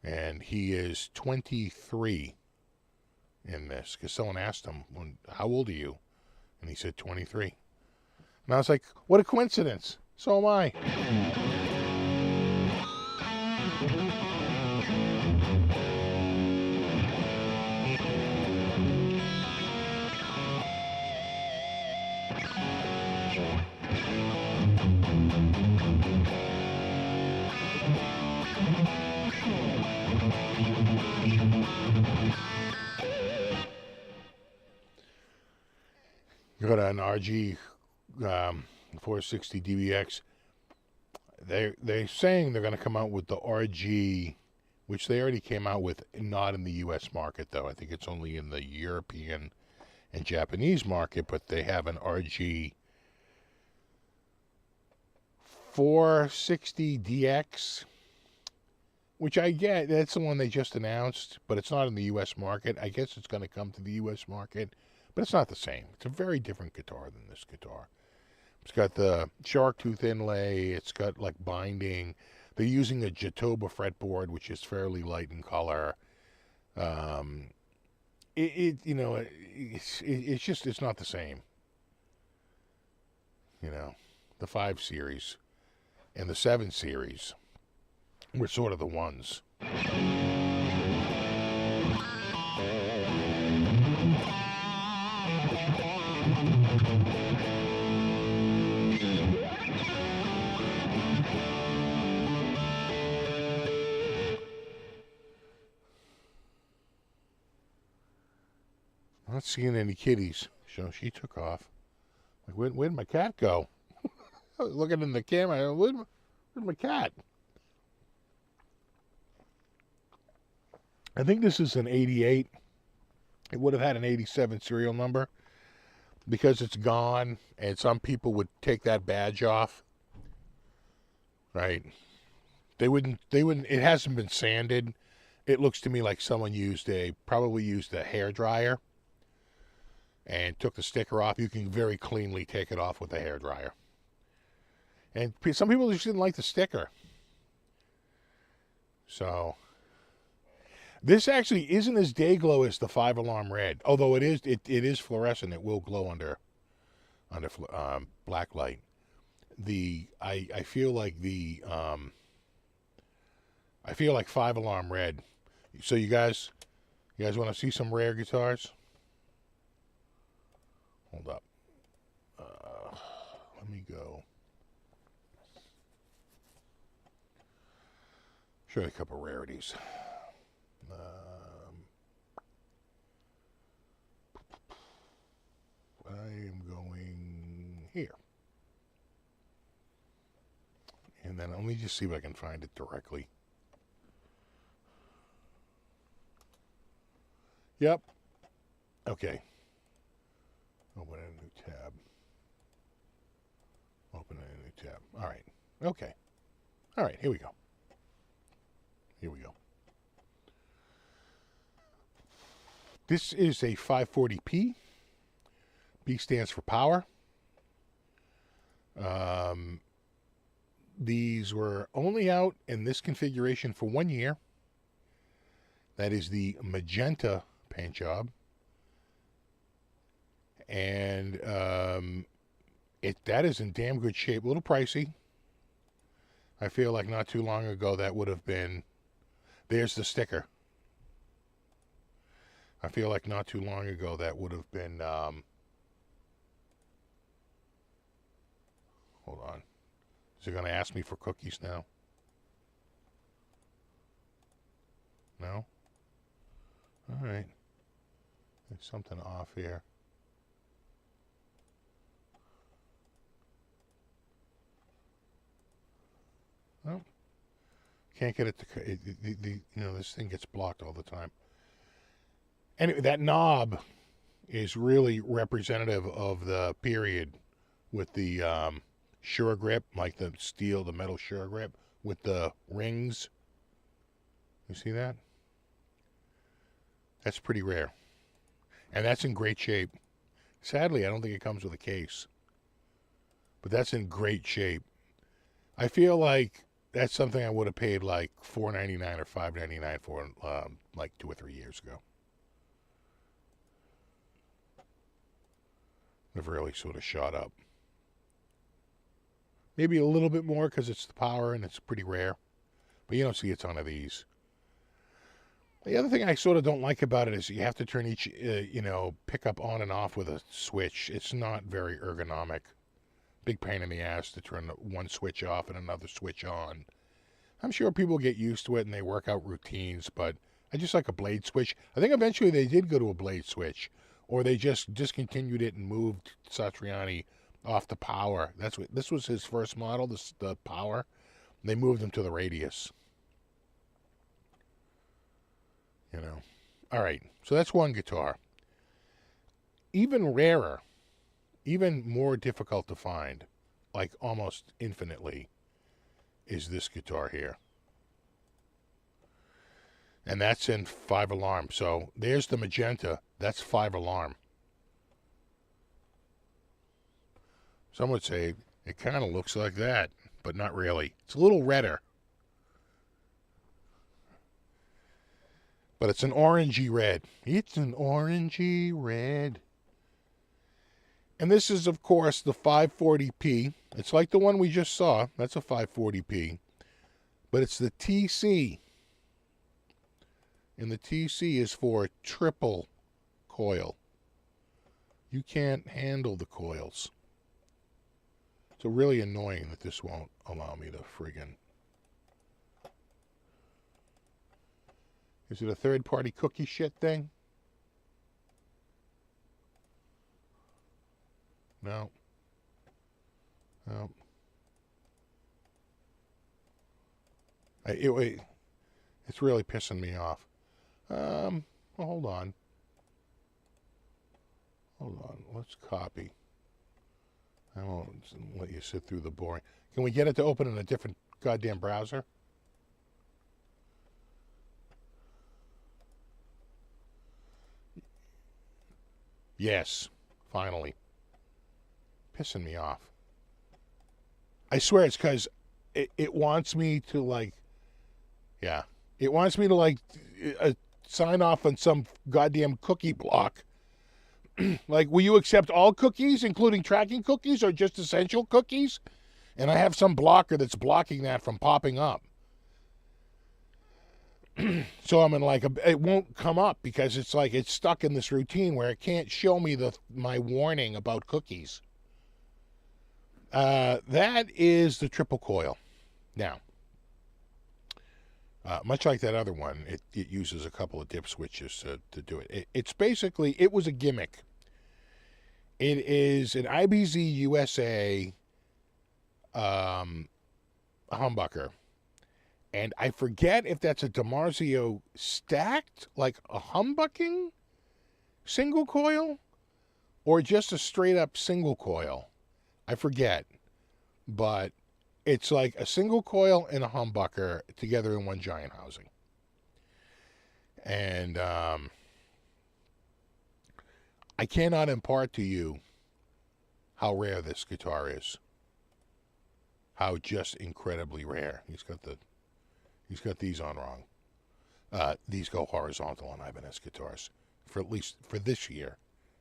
And he is 23 in this, because someone asked him, how old are you? And he said 23. And I was like, what a coincidence. So am I. Got an RG 460 DBX. They're saying they're going to come out with the RG, which they already came out with, not in the U.S. market, though. I think it's only in the European and Japanese market, but they have an RG 460 DX, which I get. That's the one they just announced, but it's not in the U.S. market. I guess it's going to come to the U.S. market. But it's not the same. It's a very different guitar than this guitar. It's got the shark tooth inlay. It's got like binding. They're using a Jatoba fretboard, which is fairly light in color. It's not the same. You know, the 5 series and the 7 series were sort of the ones. I'm not seeing any kitties, so she took off. Like, where'd my cat go? I was looking in the camera. Where'd my cat? I think this is an 88. It would have had an 87 serial number because it's gone, and some people would take that badge off. Right? They wouldn't. It hasn't been sanded. It looks to me like someone probably used a hairdryer and took the sticker off. You can very cleanly take it off with a hairdryer. And some people just didn't like the sticker. So this actually isn't as day glow as the 5-alarm red, although it is fluorescent. It will glow under black light. I feel like 5-alarm red. So you guys want to see some rare guitars? Hold up. Let me go. Show you a couple rarities. I am going here. And then let me just see if I can find it directly. Yep. Okay. Open a new tab. Open a new tab. All right. Okay. All right. Here we go. This is a 540p. B stands for power. These were only out in this configuration for 1 year. That is the magenta paint job. And that is in damn good shape. A little pricey. I feel like not too long ago that would have been... There's the sticker. I feel like not too long ago that would have been... Hold on. Is it going to ask me for cookies now? No? All right. There's something off here. Well, can't get it to... this thing gets blocked all the time. Anyway, that knob is really representative of the period with the Sure Grip, like the steel, the metal Sure Grip, with the rings. You see that? That's pretty rare. And that's in great shape. Sadly, I don't think it comes with a case. But that's in great shape. I feel like that's something I would have paid like $4.99 or $5.99 for like 2 or 3 years ago. They've really sort of shot up. Maybe a little bit more because it's the power and it's pretty rare. But you don't see a ton of these. The other thing I sort of don't like about it is you have to turn each, pickup on and off with a switch. It's not very ergonomic. Big pain in the ass to turn one switch off and another switch on. I'm sure people get used to it and they work out routines, but I just like a blade switch. I think eventually they did go to a blade switch, or they just discontinued it and moved Satriani off the power. This was his first model, the power. They moved him to the radius. All right, so that's one guitar. Even rarer, even more difficult to find, like almost infinitely, is this guitar here. And that's in 5 alarm. So there's the magenta. That's 5 alarm. Some would say it kind of looks like that, but not really. It's a little redder. But it's an orangey red. It's an orangey red. And this is, of course, the 540p. It's like the one we just saw. That's a 540p. But it's the TC. And the TC is for triple coil. You can't handle the coils. So really annoying that this won't allow me to friggin'... Is it a third-party cookie shit thing? No. No. It's really pissing me off. Well, hold on. Hold on. Let's copy. I won't let you sit through the boring. Can we get it to open in a different goddamn browser? Yes. Finally. Pissing me off. I swear it's because it wants me to, like... Yeah. It wants me to, like, sign off on some goddamn cookie block. Like, will you accept all cookies, including tracking cookies, or just essential cookies? And I have some blocker that's blocking that from popping up. So I'm in, like, it won't come up because it's like it's stuck in this routine where it can't show me my warning about cookies. That is the triple coil. Now, much like that other one, it uses a couple of dip switches to do it. It's basically, it was a gimmick. It is an IBZ USA humbucker. And I forget if that's a DiMarzio stacked, like a humbucking single coil, or just a straight up single coil. I forget. But it's like a single coil and a humbucker together in one giant housing. And I cannot impart to you how rare this guitar is. How just incredibly rare. He's got these on wrong. These go horizontal on Ibanez guitars, for at least for this year.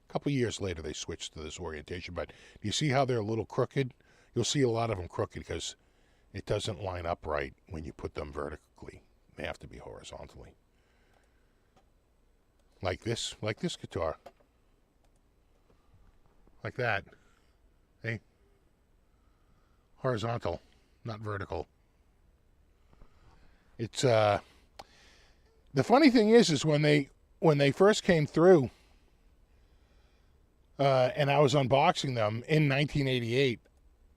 A couple years later, they switched to this orientation. But do you see how they're a little crooked? You'll see a lot of them crooked because it doesn't line up right when you put them vertically. They have to be horizontally. Like this guitar. Like that. Hey? Horizontal, not vertical. It's, The funny thing is when they first came through, and I was unboxing them in 1988,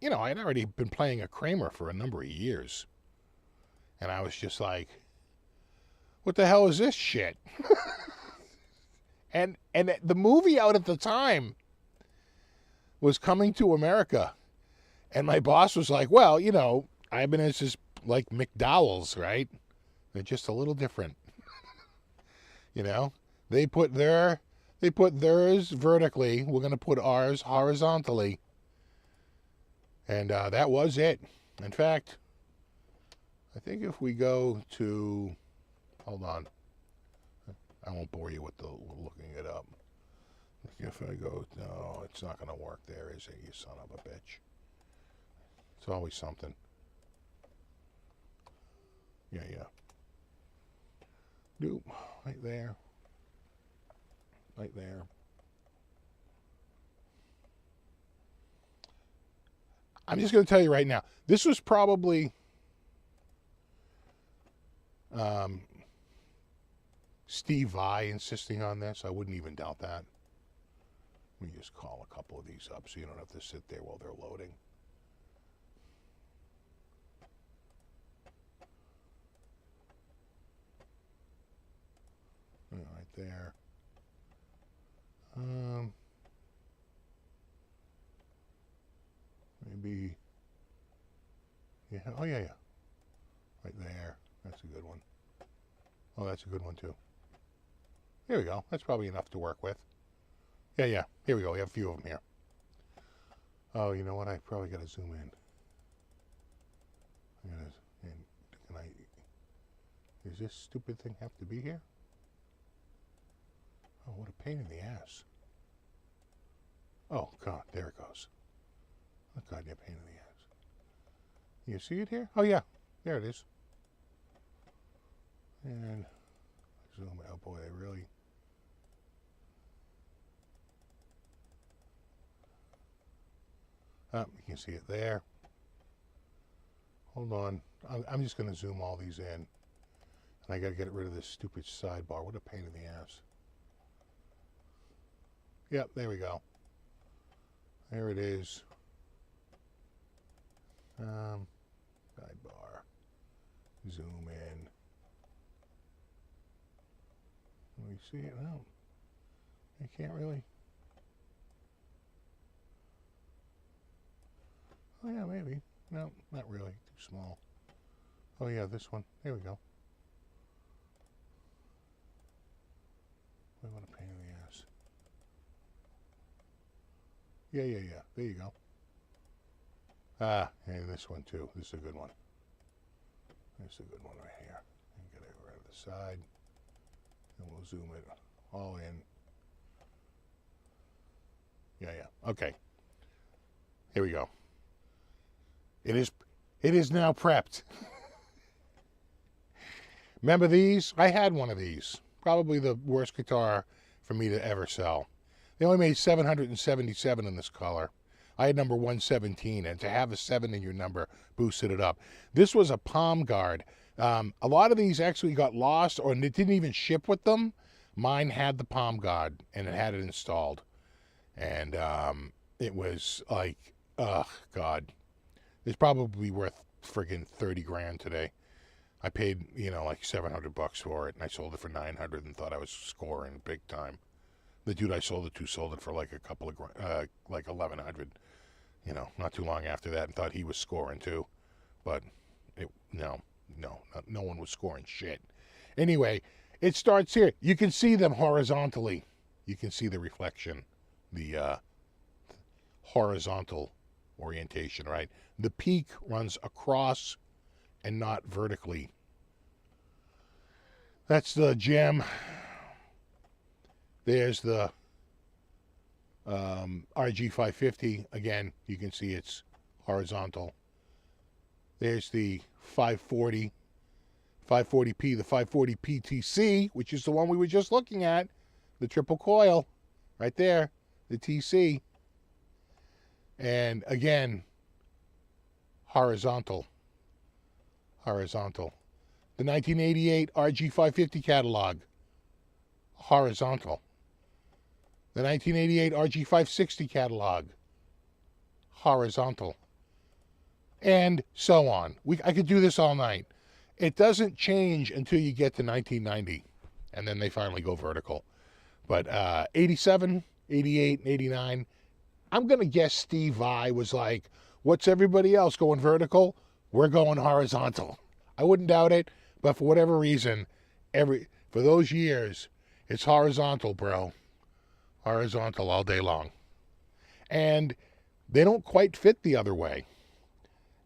you know, I'd already been playing a Kramer for a number of years. And I was just like, what the hell is this shit? and the movie out at the time was Coming to America. And my boss was like, well, you know, Ibanez is like McDowell's, right? They're just a little different. You know, they put theirs vertically. We're going to put ours horizontally. And that was it. In fact, I think if we go to, hold on, I won't bore you with looking it up. If I go, no, it's not going to work there, is it, you son of a bitch? It's always something. Yeah. Nope, right there. Right there. I'm just going to tell you right now, this was probably Steve Vai insisting on this. I wouldn't even doubt that. Let me just call a couple of these up so you don't have to sit there while they're loading. Right there. Maybe. Yeah. Oh, yeah. Right there. That's a good one. Oh, that's a good one, too. Here we go. That's probably enough to work with. Yeah. Here we go. We have a few of them here. Oh, you know what? I probably got to zoom in. Does this stupid thing have to be here? Oh, what a pain in the ass. Oh, God. There it goes. Oh, goddamn pain in the ass. You see it here? Oh, yeah. There it is. And zoom out. Oh, boy, I really... Oh, you can see it there. Hold on. I'm just going to zoom all these in. And I got to get rid of this stupid sidebar. What a pain in the ass. Yep, there we go. There it is. Sidebar. Zoom in. Let me see it. No. I can't really. Oh, yeah, maybe. No, not really. Too small. Oh, yeah, this one. There we go. Boy, what a pain in the ass. Yeah. There you go. Ah, and this one, too. This is a good one. This is a good one right here. And get it right to the side. And we'll zoom it all in. Yeah. Okay. Here we go. It is now prepped. Remember these? I had one of these. Probably the worst guitar for me to ever sell. They only made 777 in this color. I had number 117, and to have a 7 in your number boosted it up. This was a palm guard. A lot of these actually got lost, or it didn't even ship with them. Mine had the palm guard, and it had it installed. And it was like, oh, God. It's probably worth friggin' 30 grand today. I paid, like $700 for it, and I sold it for 900 and thought I was scoring big time. The dude I sold it to sold it for like a couple of like 1100, not too long after that, and thought he was scoring too. But no one was scoring shit. Anyway, it starts here. You can see them horizontally. You can see the reflection, the horizontal orientation, right? The peak runs across and not vertically. That's the gem. There's the RG550. Again, you can see it's horizontal. There's the 540, 540p, the 540 PTC, which is the one we were just looking at, the triple coil, right there, the TC. And again, horizontal. The 1988 RG550 catalog, horizontal. The 1988 RG560 catalog, horizontal. And so on. I could do this all night. It doesn't change until you get to 1990, and then they finally go vertical. But 87, 88, 89, I'm going to guess Steve Vai was like, what's everybody else going vertical? We're going horizontal. I wouldn't doubt it, but for whatever reason, for those years, it's horizontal, bro. Horizontal all day long. And they don't quite fit the other way.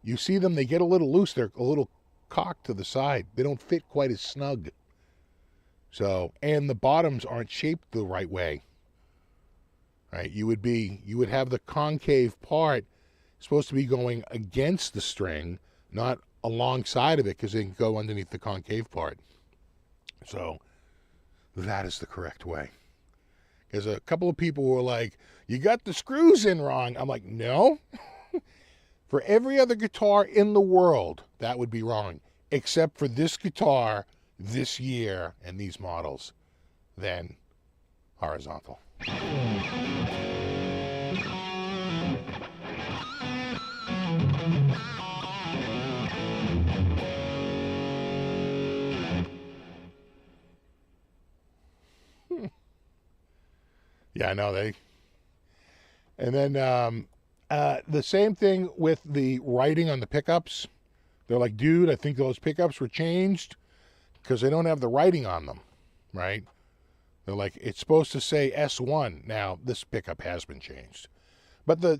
You see them, they get a little loose. They're a little cocked to the side. They don't fit quite as snug. So, and the bottoms aren't shaped the right way. Right? You would have the concave part supposed to be going against the string, not alongside of it, because they can go underneath the concave part. So, that is the correct way. Because a couple of people were like, you got the screws in wrong. I'm like, no. For every other guitar in the world, that would be wrong. Except for this guitar, this year, and these models. Then, horizontal. Yeah, I know and then the same thing with the writing on the pickups. They're like, dude, I think those pickups were changed because they don't have the writing on them, right? They're like, it's supposed to say S1. Now, this pickup has been changed. But the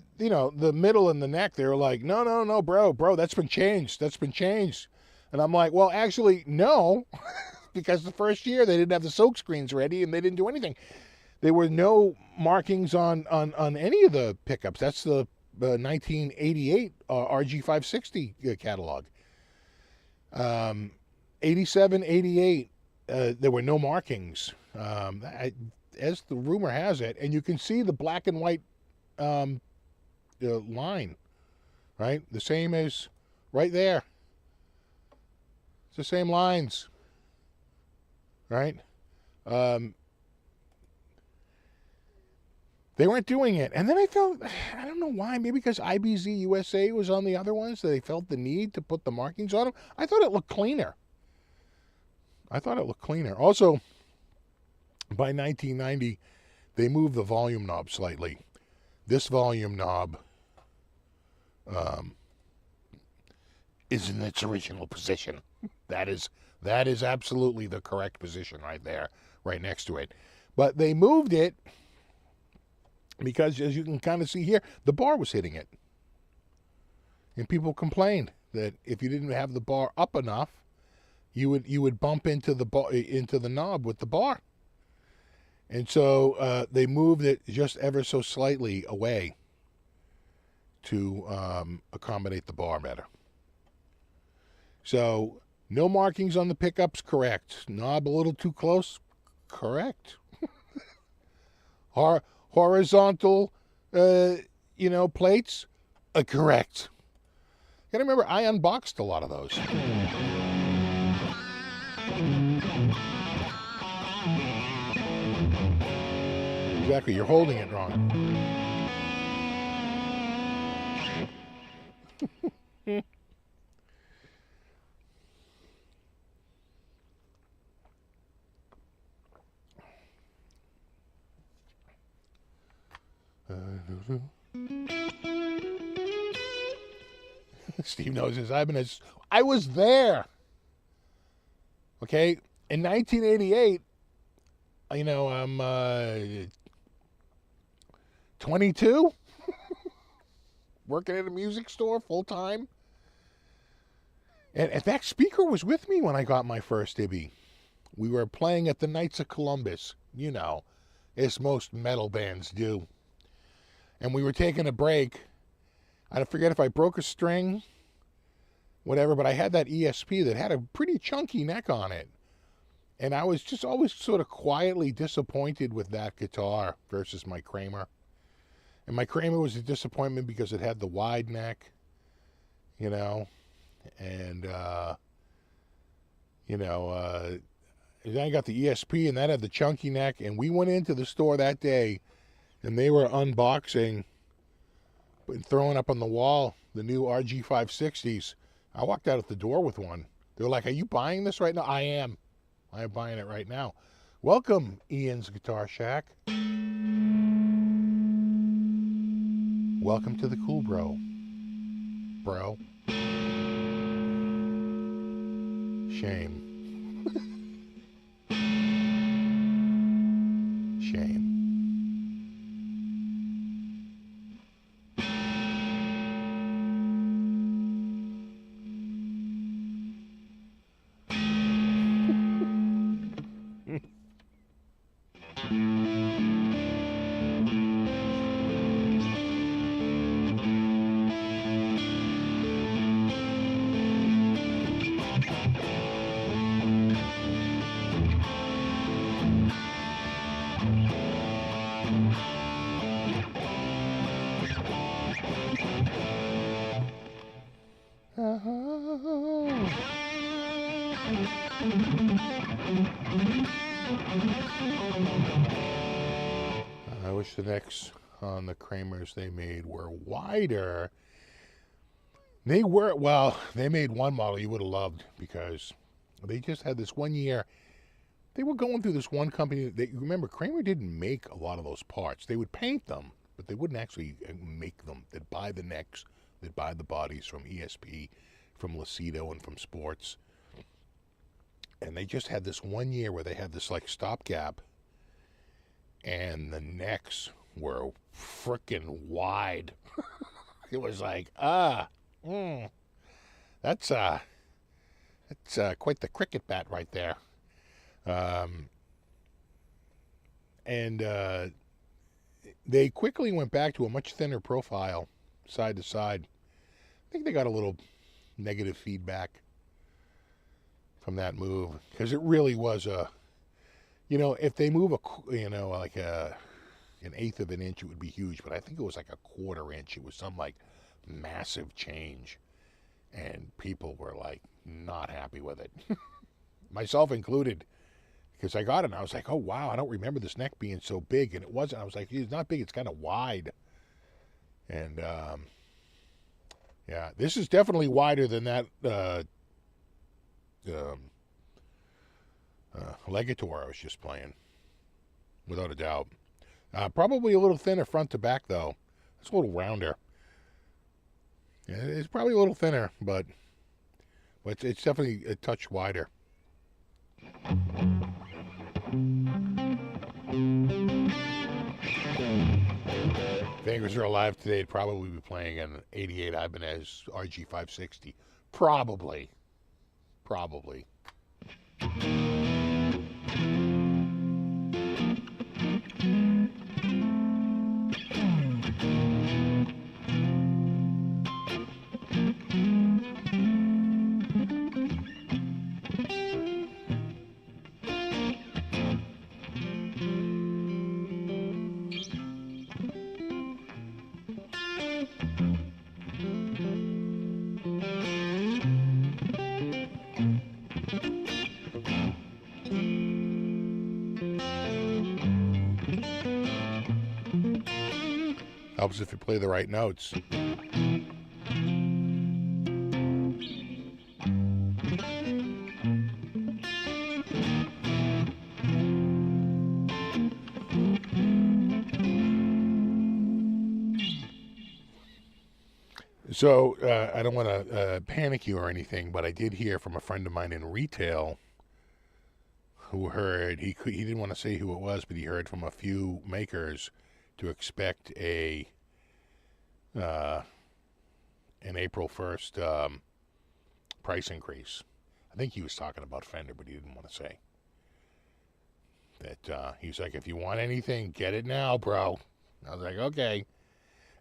middle and the neck, they were like, no, bro, that's been changed. That's been changed. And I'm like, well, actually, no, because the first year they didn't have the silk screens ready and they didn't do anything. There were no markings on any of the pickups. That's the 1988 RG560 catalog. 87, 88, there were no markings. As the rumor has it, and you can see the black and white line, right? The same as right there. It's the same lines, right? They weren't doing it. And then I felt, I don't know why, maybe because IBZ USA was on the other ones, so they felt the need to put the markings on them. I thought it looked cleaner. Also, by 1990, they moved the volume knob slightly. This volume knob is in its original position. That is absolutely the correct position right there, right next to it. But they moved it because, as you can kind of see here, the bar was hitting it. And people complained that if you didn't have the bar up enough, you would bump into the knob with the bar. And so they moved it just ever so slightly away to accommodate the bar better. So no markings on the pickups, correct. Knob a little too close, correct. Horizontal, plates, correct. Gotta remember, I unboxed a lot of those. Exactly, you're holding it wrong. Steve knows his Ibanez. I was there. Okay, in 1988, I'm 22, working at a music store full time. And that speaker was with me when I got my first Ibby. We were playing at the Knights of Columbus, as most metal bands do. And we were taking a break. I forget if I broke a string, whatever, but I had that ESP that had a pretty chunky neck on it. And I was just always sort of quietly disappointed with that guitar versus my Kramer. And my Kramer was a disappointment because it had the wide neck, and You know, then I got the ESP, and that had the chunky neck. And we went into the store that day, and they were unboxing and throwing up on the wall the new RG560s. I walked out at the door with one. They were like, "Are you buying this right now?" I am. I am buying it right now. Welcome, Ian's Guitar Shack. Welcome to the cool bro. Bro. Shame. Shame. I wish the necks on the Kramers they made were wider. They were, well, they made one model you would have loved because they just had this one year. They were going through this one company. Remember, Kramer didn't make a lot of those parts. They would paint them, but they wouldn't actually make them. They'd buy the necks, they'd buy the bodies from ESP, from Lacido, and from Sports. And they just had this one year where they had this like stopgap, and the necks were freaking wide. It was like, that's quite the cricket bat right there. And they quickly went back to a much thinner profile, side to side. I think they got a little negative feedback from that move, because it really was if they move like an eighth of an inch, it would be huge, but I think it was like a quarter inch. It was some like massive change, and people were like not happy with it, myself included, because I got it and I was like, oh wow, I don't remember this neck being so big, and it wasn't. I was like, it's not big, it's kind of wide. And yeah, this is definitely wider than that Legator I was just playing, without a doubt. Probably a little thinner front to back though. It's a little rounder. Yeah, it's probably a little thinner, but it's definitely a touch wider. If Fingers are alive today, they'd probably be playing an 88 Ibanez RG560. Probably. Helps if you play the right notes. So I don't want to panic you or anything, but I did hear from a friend of mine in retail who heard, he didn't want to say who it was, but he heard from a few makers to expect an April 1st price increase. I think he was talking about Fender, but he didn't want to say. That he's like, if you want anything, get it now, bro. I was like, okay.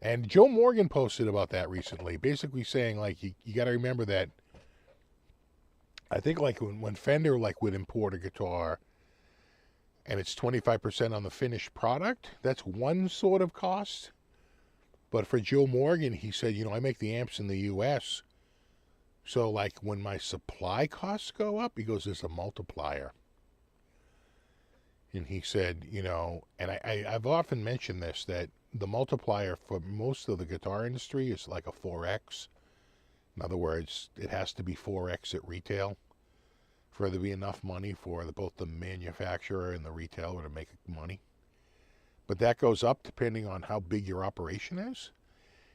And Joe Morgan posted about that recently, basically saying, like, you got to remember that, I think, like, when Fender, like, would import a guitar and it's 25% on the finished product, that's one sort of cost. But for Joe Morgan, he said, I make the amps in the U.S., So, like, when my supply costs go up, he goes, there's a multiplier. And he said, and I've often mentioned this, that the multiplier for most of the guitar industry is like a 4x. In other words, it has to be 4x at retail for there to be enough money for both the manufacturer and the retailer to make money. But that goes up depending on how big your operation is.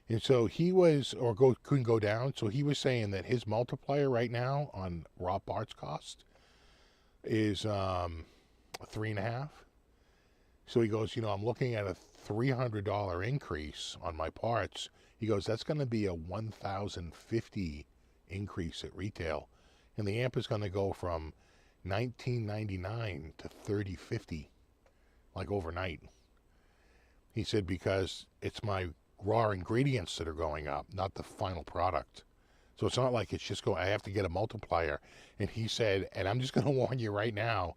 And so couldn't go down. So he was saying that his multiplier right now on raw parts cost is 3.5. So he goes, I'm looking at a $300 increase on my parts. He goes, that's going to be a $1,050 increase at retail. And the amp is going to go from $19.99 to $30.50, like overnight. He said, because it's my raw ingredients that are going up, not the final product. So it's not like it's just I have to get a multiplier. And he said, and I'm just going to warn you right now,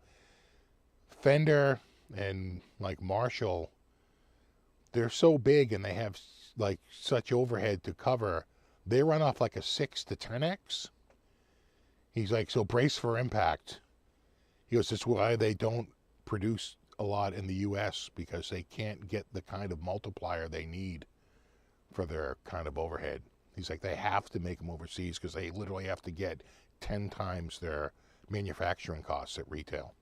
Fender and like Marshall, they're so big and they have like such overhead to cover. They run off like a 6 to 10x. He's like, so brace for impact. He goes, that's why they don't produce a lot in the U.S. because they can't get the kind of multiplier they need for their kind of overhead. He's like, they have to make them overseas because they literally have to get 10 times their manufacturing costs at retail.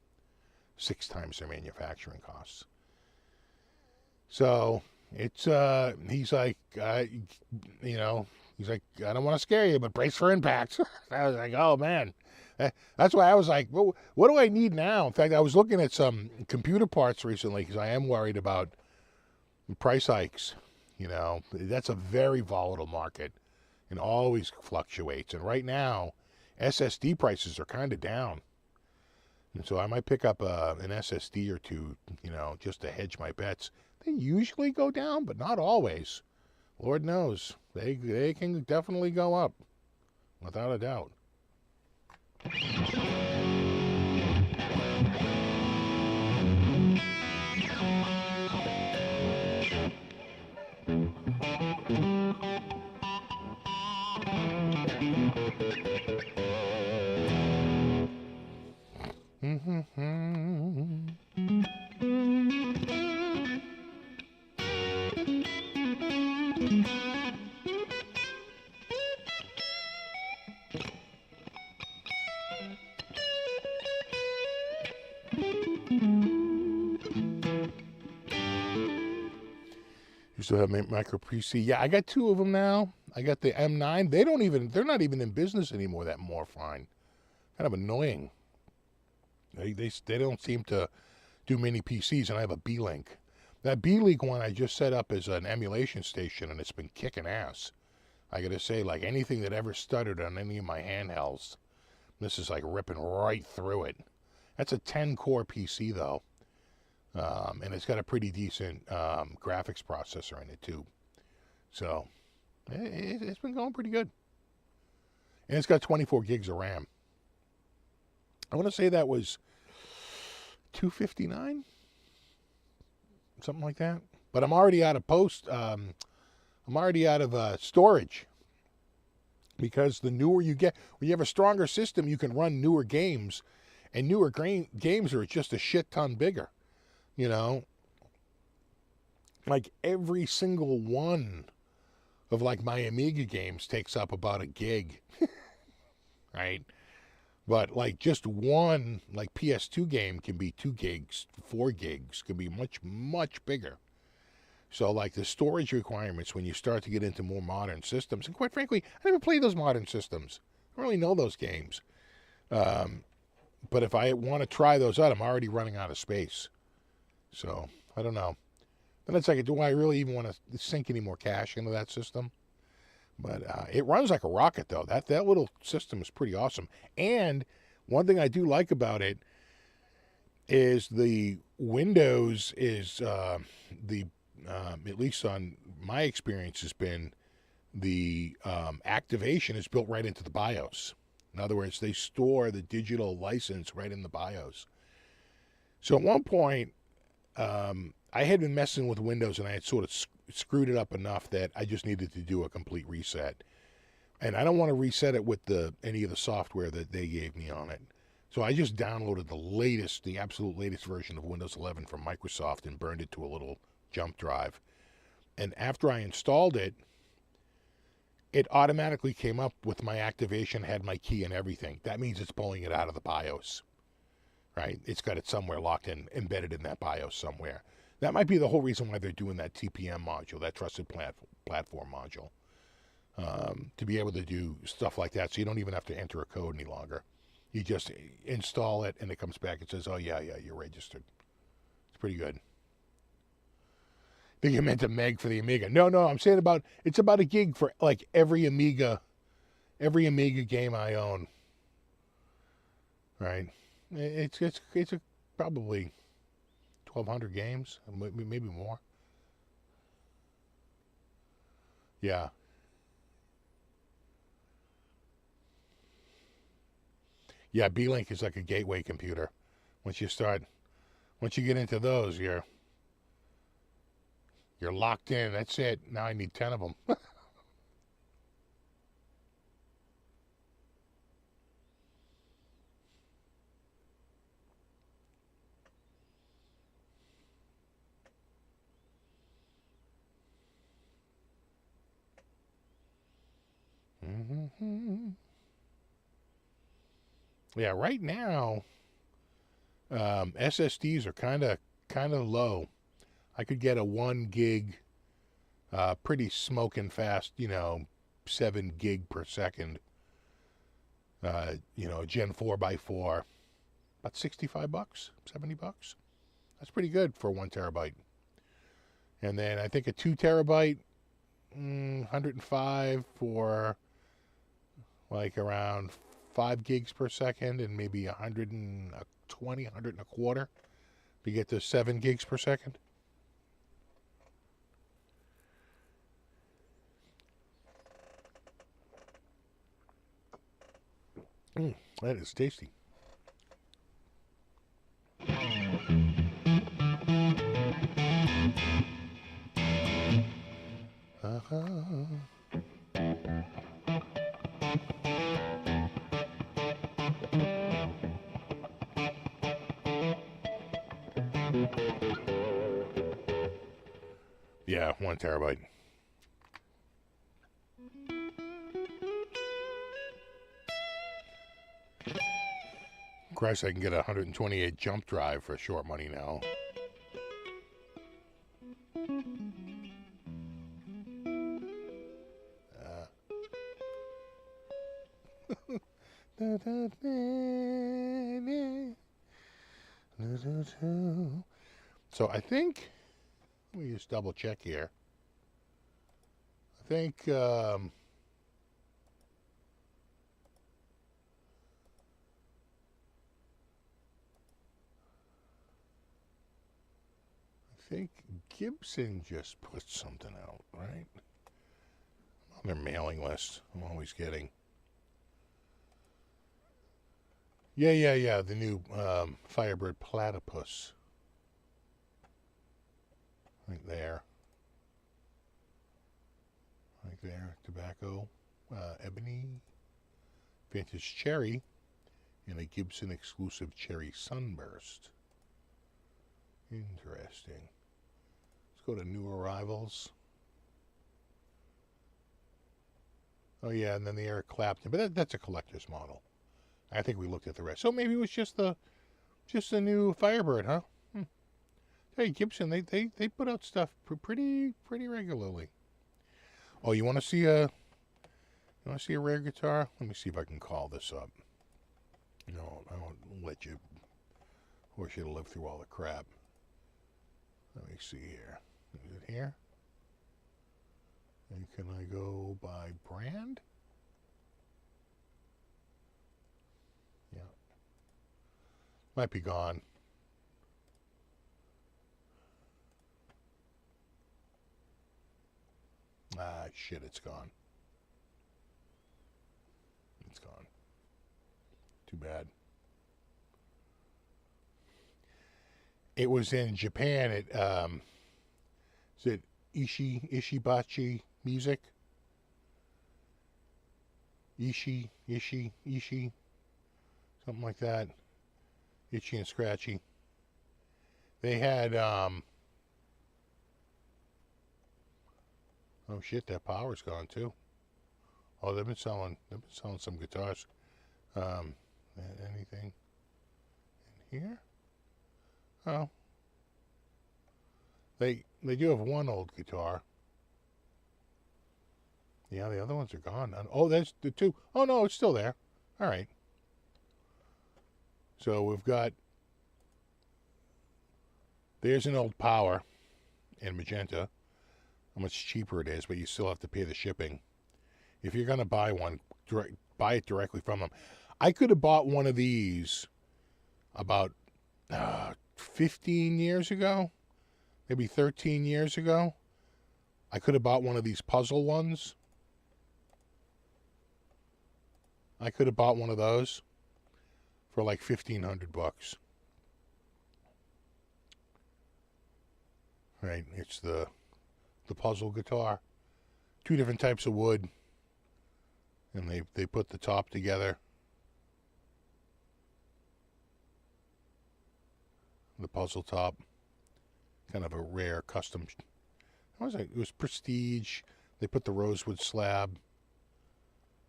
6 times their manufacturing costs. So it's he's like, he's like, I don't want to scare you, but brace for impact. I was like, oh man, that's why I was like, well, what do I need now? In fact, I was looking at some computer parts recently because I am worried about price hikes. That's a very volatile market and always fluctuates. And right now, SSD prices are kind of down. And so I might pick up an SSD or two, just to hedge my bets. They usually go down, but not always. Lord knows. They can definitely go up, without a doubt. You still have micro PC? Yeah, I got 2 of them now. I got the M9. They're not even in business anymore, that Morphine. Kind of annoying. They don't seem to do many PCs, and I have a B-Link. That B-Link one I just set up as an emulation station, and it's been kicking ass. I gotta say, like anything that ever stuttered on any of my handhelds, this is like ripping right through it. That's a 10-core PC, though. And it's got a pretty decent graphics processor in it, too. So, it's been going pretty good. And it's got 24 gigs of RAM. I want to say that was $259, something like that. But I'm already out of storage, because the newer you get, when you have a stronger system, you can run newer games, and newer games are just a shit ton bigger. Like every single one of like my Amiga games takes up about a gig, right? But like just one like PS2 game can be 2 gigs, 4 gigs, can be much, much bigger. So like the storage requirements when you start to get into more modern systems, and quite frankly, I never played those modern systems. I don't really know those games. But if I want to try those out, I'm already running out of space. So I don't know. Then it's like, do I really even want to sink any more cash into that system? But it runs like a rocket, though. That little system is pretty awesome. And one thing I do like about it is the Windows is at least on my experience, has been the activation is built right into the BIOS. In other words, they store the digital license right in the BIOS. So at one point, I had been messing with Windows, and I had sort of screwed it up enough that I just needed to do a complete reset. And I don't want to reset it with any of the software that they gave me on it. So I just downloaded the absolute latest version of Windows 11 from Microsoft and burned it to a little jump drive. And after I installed it, it automatically came up with my activation, had my key and everything. That means it's pulling it out of the BIOS, right? It's got it somewhere locked in, embedded in that BIOS somewhere. That might be the whole reason why they're doing that TPM module, that trusted platform module, to be able to do stuff like that. So you don't even have to enter a code any longer. You just install it, and it comes back and says, "Oh yeah, you're registered." It's pretty good. I think you meant a meg for the Amiga. No, I'm saying it's about a gig for like every Amiga game I own. Right? It's probably 1,200 games, maybe more. Yeah. Yeah, B-Link is like a gateway computer. Once you get into those, you're locked in. That's it. Now I need 10 of them. Yeah, right now, SSDs are kind of low. I could get a 1 gig, pretty smoking fast, 7 gig per second, Gen 4x4, about $65, $70. That's pretty good for 1 terabyte. And then I think a 2 terabyte, 105 for like around 5 gigs per second, and maybe 120, 100 and a quarter to get to 7 gigs per second. That is tasty. Yeah, 1 terabyte. Christ, I can get a 128 jump drive for short money now. So I think, let me just double check here. I think Gibson just put something out, right? On their mailing list. I'm always getting. Yeah. The new Firebird Platypus. Right there. Tobacco. Ebony. Vintage Cherry. And a Gibson exclusive Cherry Sunburst. Interesting. Let's go to new arrivals. Oh yeah, and then the Eric Clapton, but that's a collector's model. I think we looked at the rest. So maybe it was just the new Firebird, huh? Hey, Gibson, they put out stuff pretty regularly. Oh, you want to see a rare guitar? Let me see if I can call this up. No, I won't let you force you to live through all the crap. Let me see here. Is it here? And can I go by brand? Yeah. Might be gone. Ah, shit, it's gone. It's gone. Too bad. It was in Japan at, is it Ishibachi Music? Ishi, something like that. Itchy and Scratchy. They had, oh shit, their power's gone too. Oh, they've been selling some guitars. Anything in here? Oh. They do have one old guitar. Yeah, the other ones are gone. Oh, there's the two. Oh, no, it's still there. All right. So we've got, there's an old Power in magenta. How much cheaper it is, but you still have to pay the shipping. If you're going to buy one, buy it directly from them. I could have bought one of these about 15 years ago, maybe 13 years ago. I could have bought one of these puzzle ones. I could have bought one of those for like $1,500. Right, it's the puzzle guitar. Two different types of wood, and they put the top together. The puzzle top, kind of a rare custom. It was prestige. They put the rosewood slab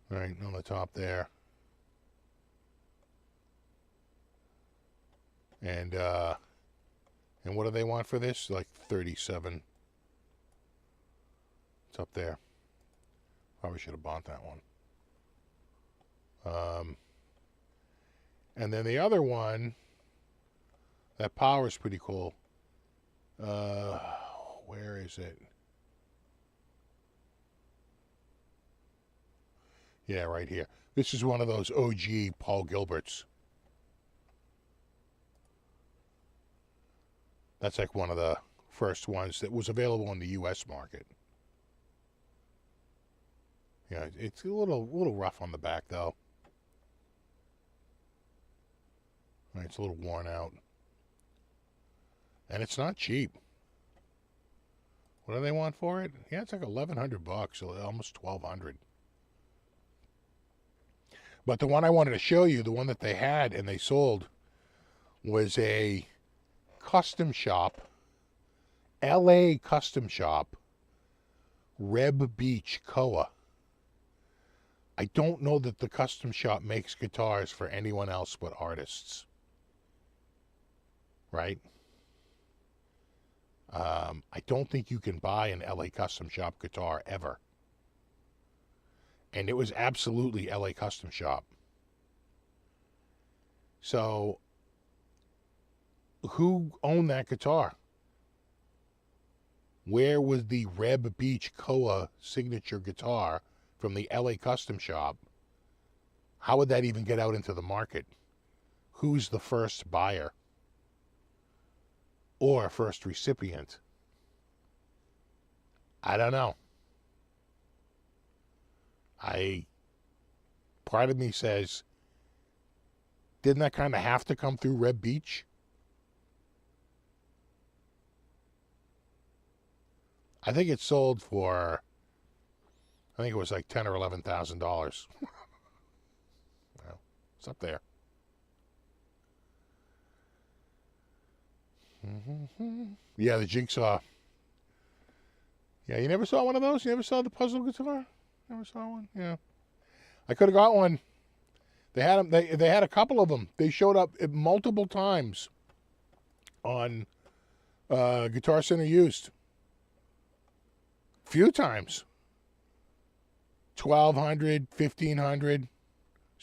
right on the top there, and what do they want for this? Like 37. It's up there. Probably should have bought that one. And then the other one, that Power is pretty cool. Where is it? Yeah, right here. This is one of those OG Paul Gilberts. That's like one of the first ones that was available in the U.S. market. Yeah, it's a little rough on the back though. Right, it's a little worn out. And it's not cheap. What do they want for it? Yeah, it's like $1,100, almost $1,200. But the one I wanted to show you, the one that they had and they sold, was a custom shop, LA custom shop, Reb Beach Koa. I don't know that the custom shop makes guitars for anyone else but artists. Right? I don't think you can buy an LA Custom Shop guitar ever. And it was absolutely LA Custom Shop. So, who owned that guitar? Where was the Reb Beach Koa signature guitar from the LA Custom Shop? How would that even get out into the market? Who's the first buyer? Or first recipient? I don't know. Part of me says, didn't that kind of have to come through Reb Beach? I think it sold for, I think it was like $10,000 or $11,000. Well, it's up there. Yeah, the Jigsaw. Yeah, you never saw one of those? You never saw the puzzle guitar? Never saw one? Yeah. I could have got one. They had them. They had a couple of them. They showed up multiple times on Guitar Center Used. Few times. 1,200, 1,500,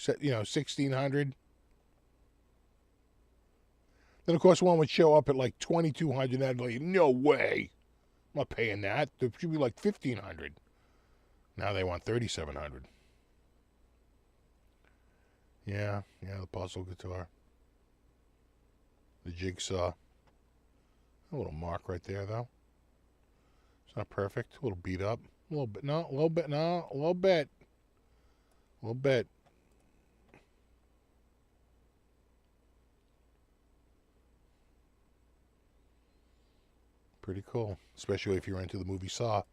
1,600. Then, of course, one would show up at like 2,200. I'd like, no way. I'm not paying that. It should be like 1,500. Now they want 3,700. Yeah, the puzzle guitar. The Jigsaw. A little mark right there, though. It's not perfect. A little beat up. A little bit. No, a little bit. No, a little bit. A little bit. Pretty cool. Especially if you're into the movie Saw.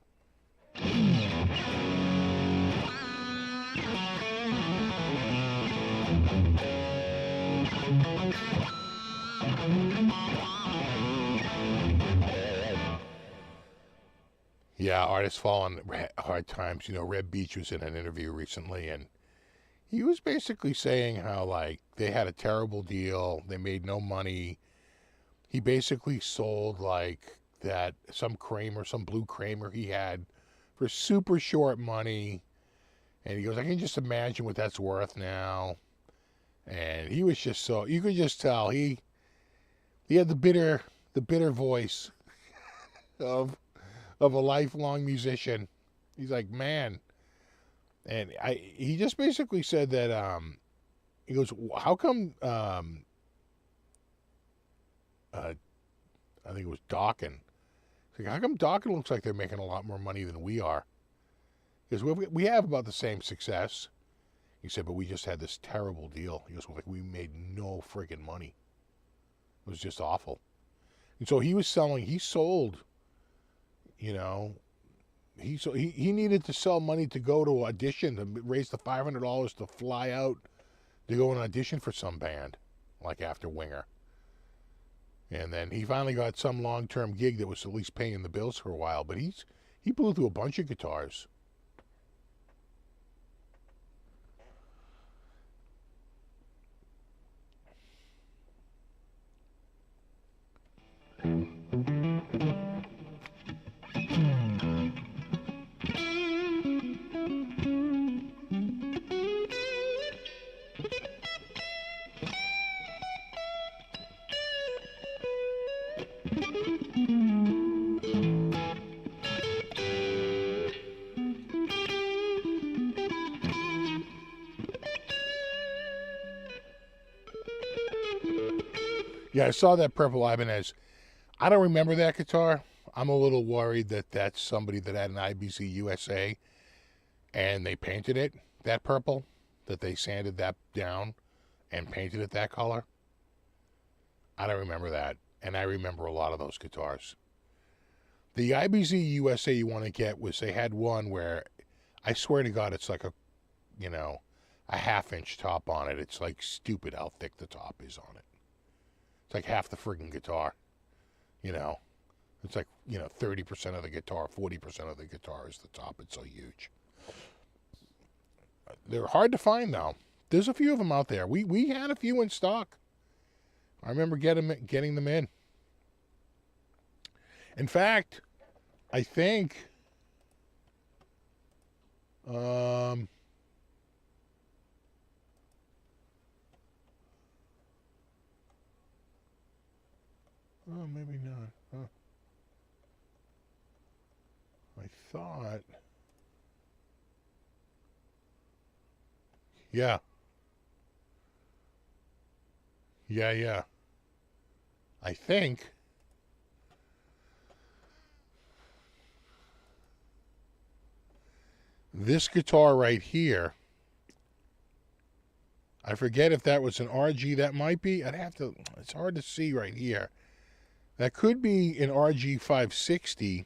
Yeah, artists fall on hard times. You know, Red Beach was in an interview recently, and he was basically saying how, like, they had a terrible deal, they made no money. He basically sold, like, that some Kramer, some blue Kramer he had for super short money. And he goes, I can just imagine what that's worth now. And he was just so, you could just tell he had the bitter voice of a lifelong musician. He's like, man. And he just basically said that he goes, how come I think it was Dawkins. Like, how come Dawkins looks like they're making a lot more money than we are? Because we have about the same success. He said, but we just had this terrible deal. He goes, well, like, we made no friggin' money. It was just awful. And so he sold, you know, he needed to sell money to go to audition, to raise the $500 to fly out to go and audition for some band, like after Winger. And then he finally got some long-term gig that was at least paying the bills for a while. But he blew through a bunch of guitars. Yeah, I saw that purple Ibanez. I don't remember that guitar. I'm a little worried that that's somebody that had an IBC USA and they painted it that purple, that they sanded that down and painted it that color. I don't remember that. And I remember a lot of those guitars. The IBC USA you want to get was, they had one where, I swear to God, it's like a, you know, a half-inch top on it. It's like stupid how thick the top is on it. It's like half the friggin' guitar, you know. It's like, you know, 30% of the guitar, 40% of the guitar is the top. It's so huge. They're hard to find now. There's a few of them out there. We had a few in stock. I remember getting them in. In fact, I think oh, maybe not. Huh. I thought. Yeah. Yeah. I think. This guitar right here, I forget if that was an RG. That might be. I'd have to. It's hard to see right here. That could be an RG 560.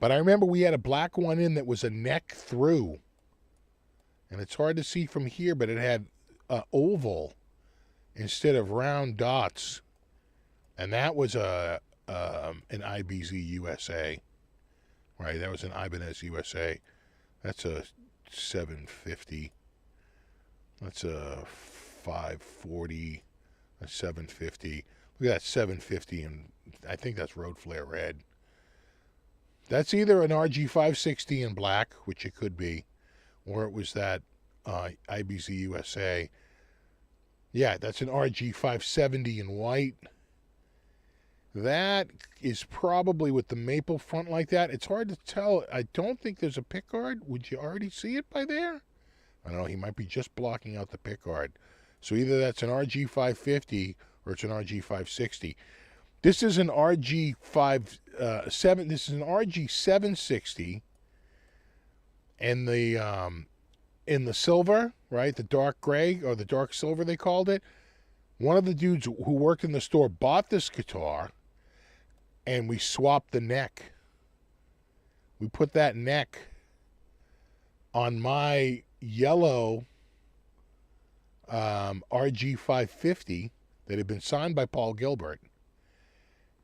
But I remember we had a black one in that was a neck through. And it's hard to see from here, but it had oval instead of round dots. And that was an IBZ USA. Right, that was an Ibanez USA. That's a 750. That's a 540, a 750. Look at that 750, and I think that's Road Flare Red. That's either an RG 560 in black, which it could be, or it was that IBZ USA. Yeah, that's an RG 570 in white. That is probably with the maple front like that. It's hard to tell. I don't think there's a pickguard. Would you already see it by there? I don't know. He might be just blocking out the pickguard. So either that's an RG 550 or it's an RG 560. This is an RG 57. This is an RG 760, and in the silver, right, the dark gray or the dark silver they called it. One of the dudes who worked in the store bought this guitar, and we swapped the neck. We put that neck on my yellow RG 550 that had been signed by Paul Gilbert.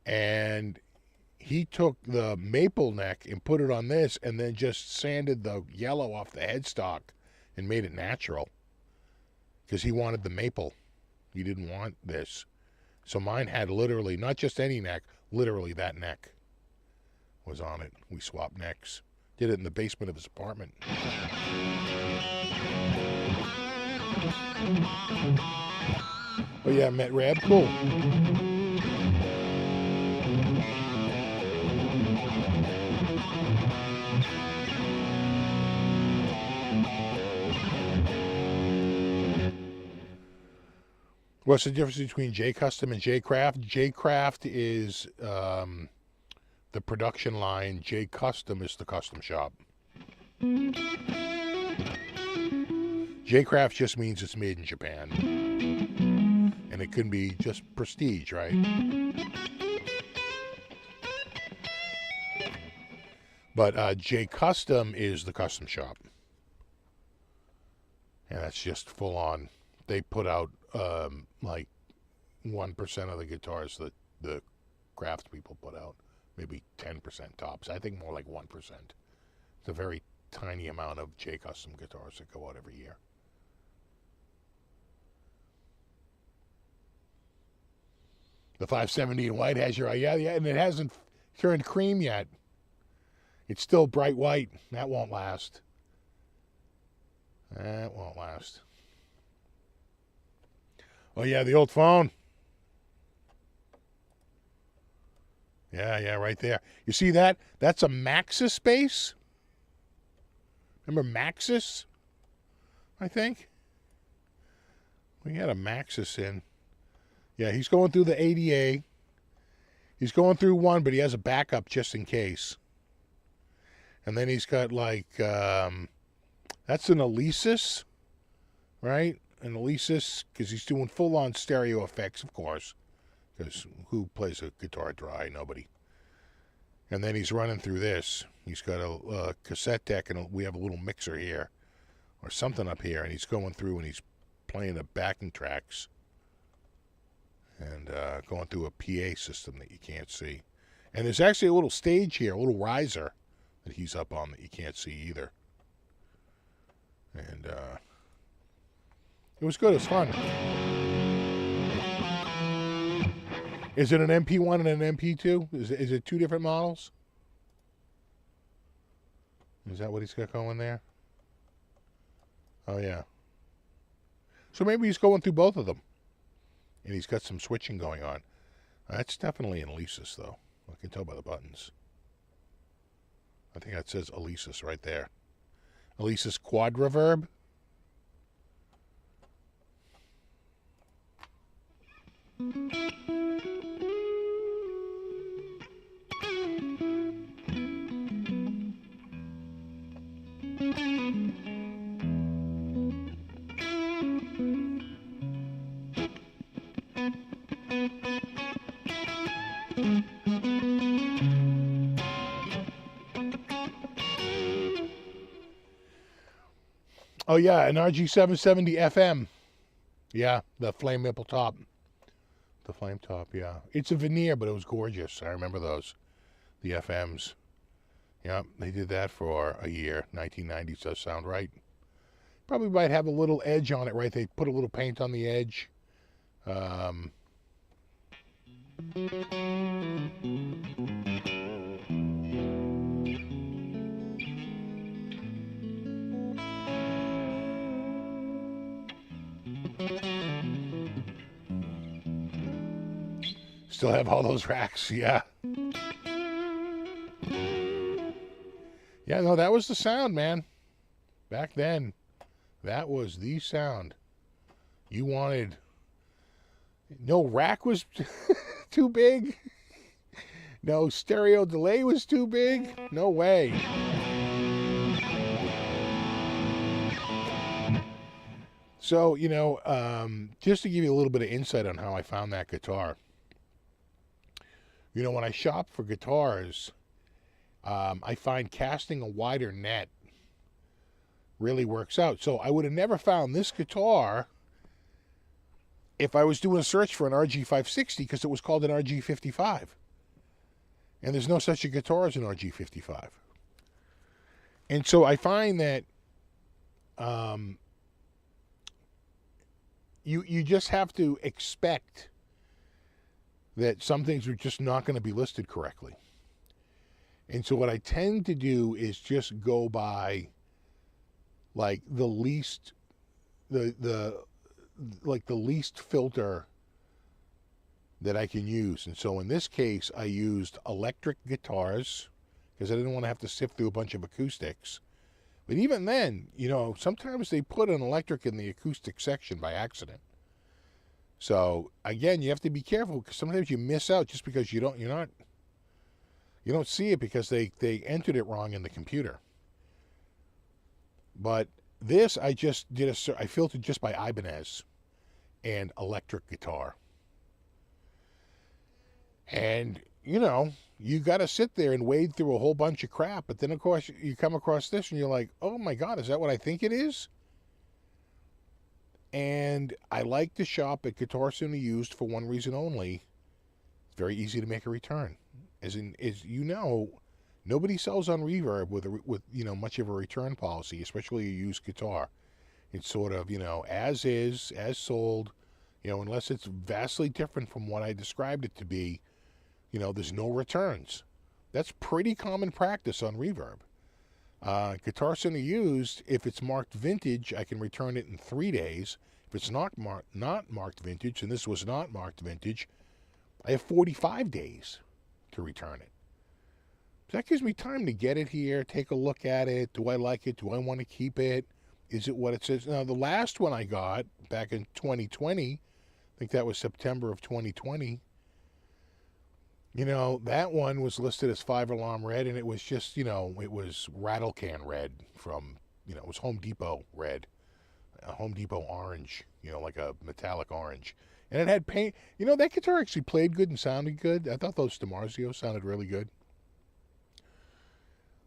And he took the maple neck and put it on this and then just sanded the yellow off the headstock and made it natural because he wanted the maple. He didn't want this. So mine had literally, not just any neck, literally that neck was on it. We swapped necks. Did it in the basement of his apartment. Oh yeah, met Rab. Cool. What's the difference between J-Custom and J-Craft? J-Craft is the production line. J-Custom is the custom shop. J-Craft just means it's made in Japan. And it can be just prestige, right? But J-Custom is the custom shop. And that's just full on. They put out like 1% of the guitars that the craft people put out. Maybe 10% tops. I think more like 1%. It's a very tiny amount of J-Custom guitars that go out every year. The 570 in white has your, yeah, and it hasn't turned cream yet. It's still bright white. That won't last. That won't last. Oh, yeah, the old phone. Yeah, right there. You see that? That's a Maxis bass. Remember Maxis? I think. We had a Maxis in. Yeah, he's going through the ADA. He's going through one, but he has a backup just in case. And then he's got like, that's an Alesis, right? An Alesis, because he's doing full-on stereo effects, of course. Because who plays a guitar dry? Nobody. And then he's running through this. He's got a cassette deck, and we have a little mixer here. Or something up here, and he's going through and he's playing the backing tracks. And going through a PA system that you can't see. And there's actually a little stage here, a little riser that he's up on that you can't see either. And it was good. It was fun. Is it an MP1 and an MP2? Is it two different models? Is that what he's got going there? Oh, yeah. So maybe he's going through both of them. And he's got some switching going on. That's definitely an Alesis, though. I can tell by the buttons. I think that says Alesis right there. Alesis Quad Reverb. Oh, yeah, an RG770 FM. Yeah, the flame nipple top. The flame top, yeah. It's a veneer, but it was gorgeous. I remember those. The FMs. Yeah, they did that for a year. 1990s does sound right. Probably might have a little edge on it, right? They put a little paint on the edge. Still have all those racks, yeah. Yeah, no, that was the sound, man. Back then, that was the sound. You wanted... No rack was too big. No stereo delay was too big. No way. So, you know, just to give you a little bit of insight on how I found that guitar. You know, when I shop for guitars, I find casting a wider net really works out. So I would have never found this guitar if I was doing a search for an RG560 because it was called an RG55. And there's no such a guitar as an RG55. And so I find that you just have to expect that some things are just not going to be listed correctly. And so what I tend to do is just go by like the least the least filter that I can use. And so in this case, I used electric guitars because I didn't want to have to sift through a bunch of acoustics. But even then, you know, sometimes they put an electric in the acoustic section by accident. So again, you have to be careful because sometimes you miss out just because you don't see it because they entered it wrong in the computer. But this I just did I filtered just by Ibanez and electric guitar. And, you know, you got to sit there and wade through a whole bunch of crap. But then, of course, you come across this and you're like, oh, my God, is that what I think it is? And I like to shop at Guitar Center Used for one reason only. It's very easy to make a return. As you know, nobody sells on Reverb with you know, much of a return policy, especially a used guitar. It's sort of, you know, as is, as sold, you know, unless it's vastly different from what I described it to be. You know, there's no returns. That's pretty common practice on Reverb. Guitar Center Used, if it's marked vintage, I can return it in 3 days. If it's not marked vintage, and this was not marked vintage, I have 45 days to return it. So that gives me time to get it here, take a look at it. Do I like it? Do I want to keep it? Is it what it says? Now, the last one I got back in 2020, I think that was September of 2020, you know, that one was listed as 5-alarm red, and it was just, you know, it was rattle can red from, you know, it was Home Depot red, a Home Depot orange, you know, like a metallic orange. And it had paint. You know, that guitar actually played good and sounded good. I thought those DiMarzio sounded really good.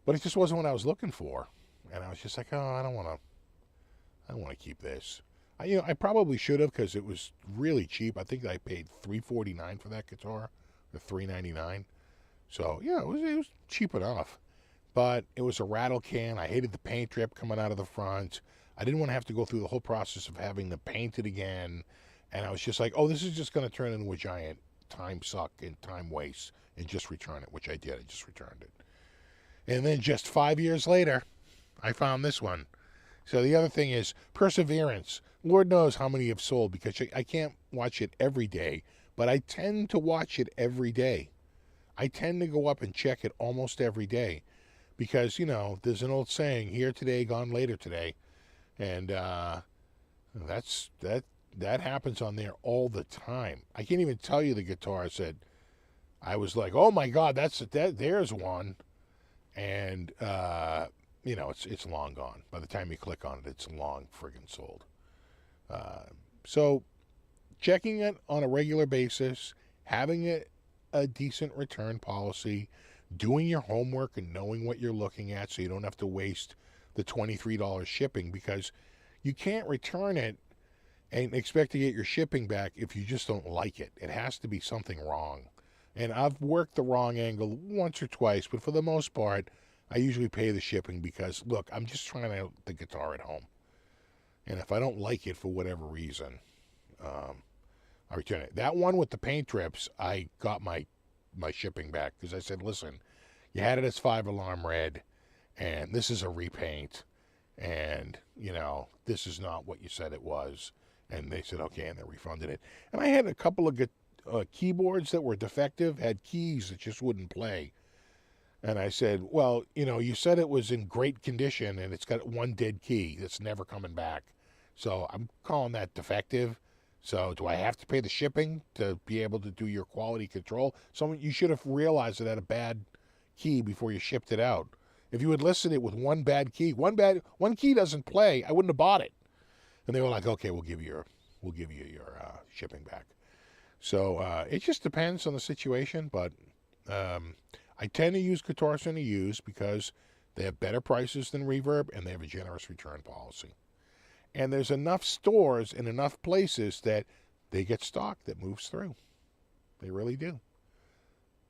But it just wasn't what I was looking for. And I was just like, oh, I don't want to keep this. You know, I probably should have because it was really cheap. I think I paid $349 for that guitar. The $399, so yeah, it was cheap enough, but it was a rattle can. I hated the paint drip coming out of the front. I didn't want to have to go through the whole process of having to paint it again, and I was just like, oh, this is just going to turn into a giant time suck and time waste, and just return it, which I did. I just returned it, and then just 5 years later, I found this one. So the other thing is perseverance. Lord knows how many have sold because I can't watch it every day. But I tend to watch it every day. I tend to go up and check it almost every day. Because, you know, there's an old saying, here today, gone later today. And that happens on there all the time. I can't even tell you the guitars that I was like, oh my God, there's one. And, you know, it's long gone. By the time you click on it, it's long friggin' sold. So checking it on a regular basis, having a decent return policy, doing your homework and knowing what you're looking at so you don't have to waste the $23 shipping, because you can't return it and expect to get your shipping back if you just don't like it. It has to be something wrong. And I've worked the wrong angle once or twice, but for the most part, I usually pay the shipping because, look, I'm just trying out the guitar at home. And if I don't like it for whatever reason, I return it. That one with the paint drips, I got my shipping back because I said, listen, you had it as 5-alarm red, and this is a repaint, and, you know, this is not what you said it was. And they said, okay, and they refunded it. And I had a couple of keyboards that were defective, had keys that just wouldn't play. And I said, well, you know, you said it was in great condition, and it's got one dead key that's never coming back. So I'm calling that defective. So do I have to pay the shipping to be able to do your quality control? You should have realized it had a bad key before you shipped it out. If you had listed it with one bad key, one key doesn't play, I wouldn't have bought it. And they were like, okay, we'll give you your shipping back. So it just depends on the situation, but I tend to use Guitar Center Used because they have better prices than Reverb and they have a generous return policy. And there's enough stores and enough places that they get stock that moves through. They really do.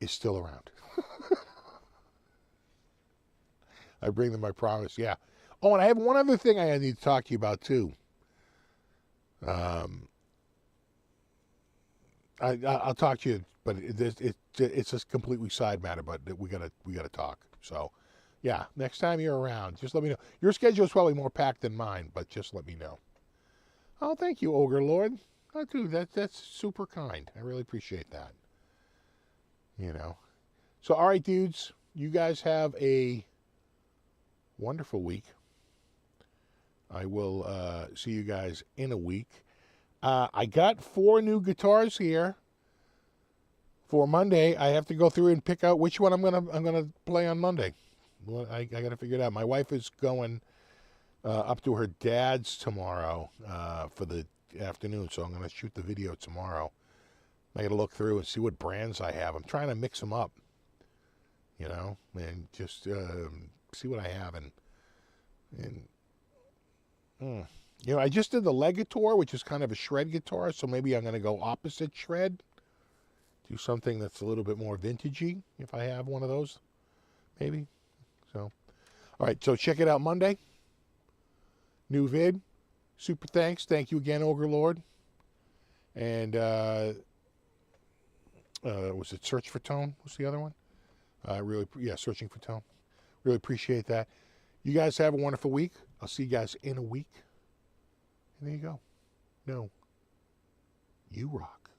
is still around. I bring them, I promise. Yeah. Oh, and I have one other thing I need to talk to you about too. I'll talk to you, but it's a completely side matter. But we gotta talk. So, yeah, next time you're around, just let me know. Your schedule is probably more packed than mine, but just let me know. Oh, thank you, Ogre Lord. Oh, dude, that's super kind. I really appreciate that. You know. So, all right, dudes, you guys have a wonderful week. I will see you guys in a week. I got 4 new guitars here for Monday. I have to go through and pick out which one I'm gonna play on Monday. Well, I got to figure it out. My wife is going up to her dad's tomorrow for the afternoon, so I'm gonna shoot the video tomorrow. I got to look through and see what brands I have. I'm trying to mix them up, you know, and just see what I have and. You know, I just did the Legator, which is kind of a shred guitar, so maybe I'm going to go opposite shred. Do something that's a little bit more vintagey, if I have one of those, maybe. So, all right, so check it out Monday. New vid. Super thanks. Thank you again, Ogre Lord. And, was it Search for Tone? Was the other one? Searching for Tone. Really appreciate that. You guys have a wonderful week. I'll see you guys in a week. And there you go. No. You rock.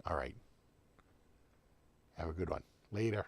All right. Have a good one. Later.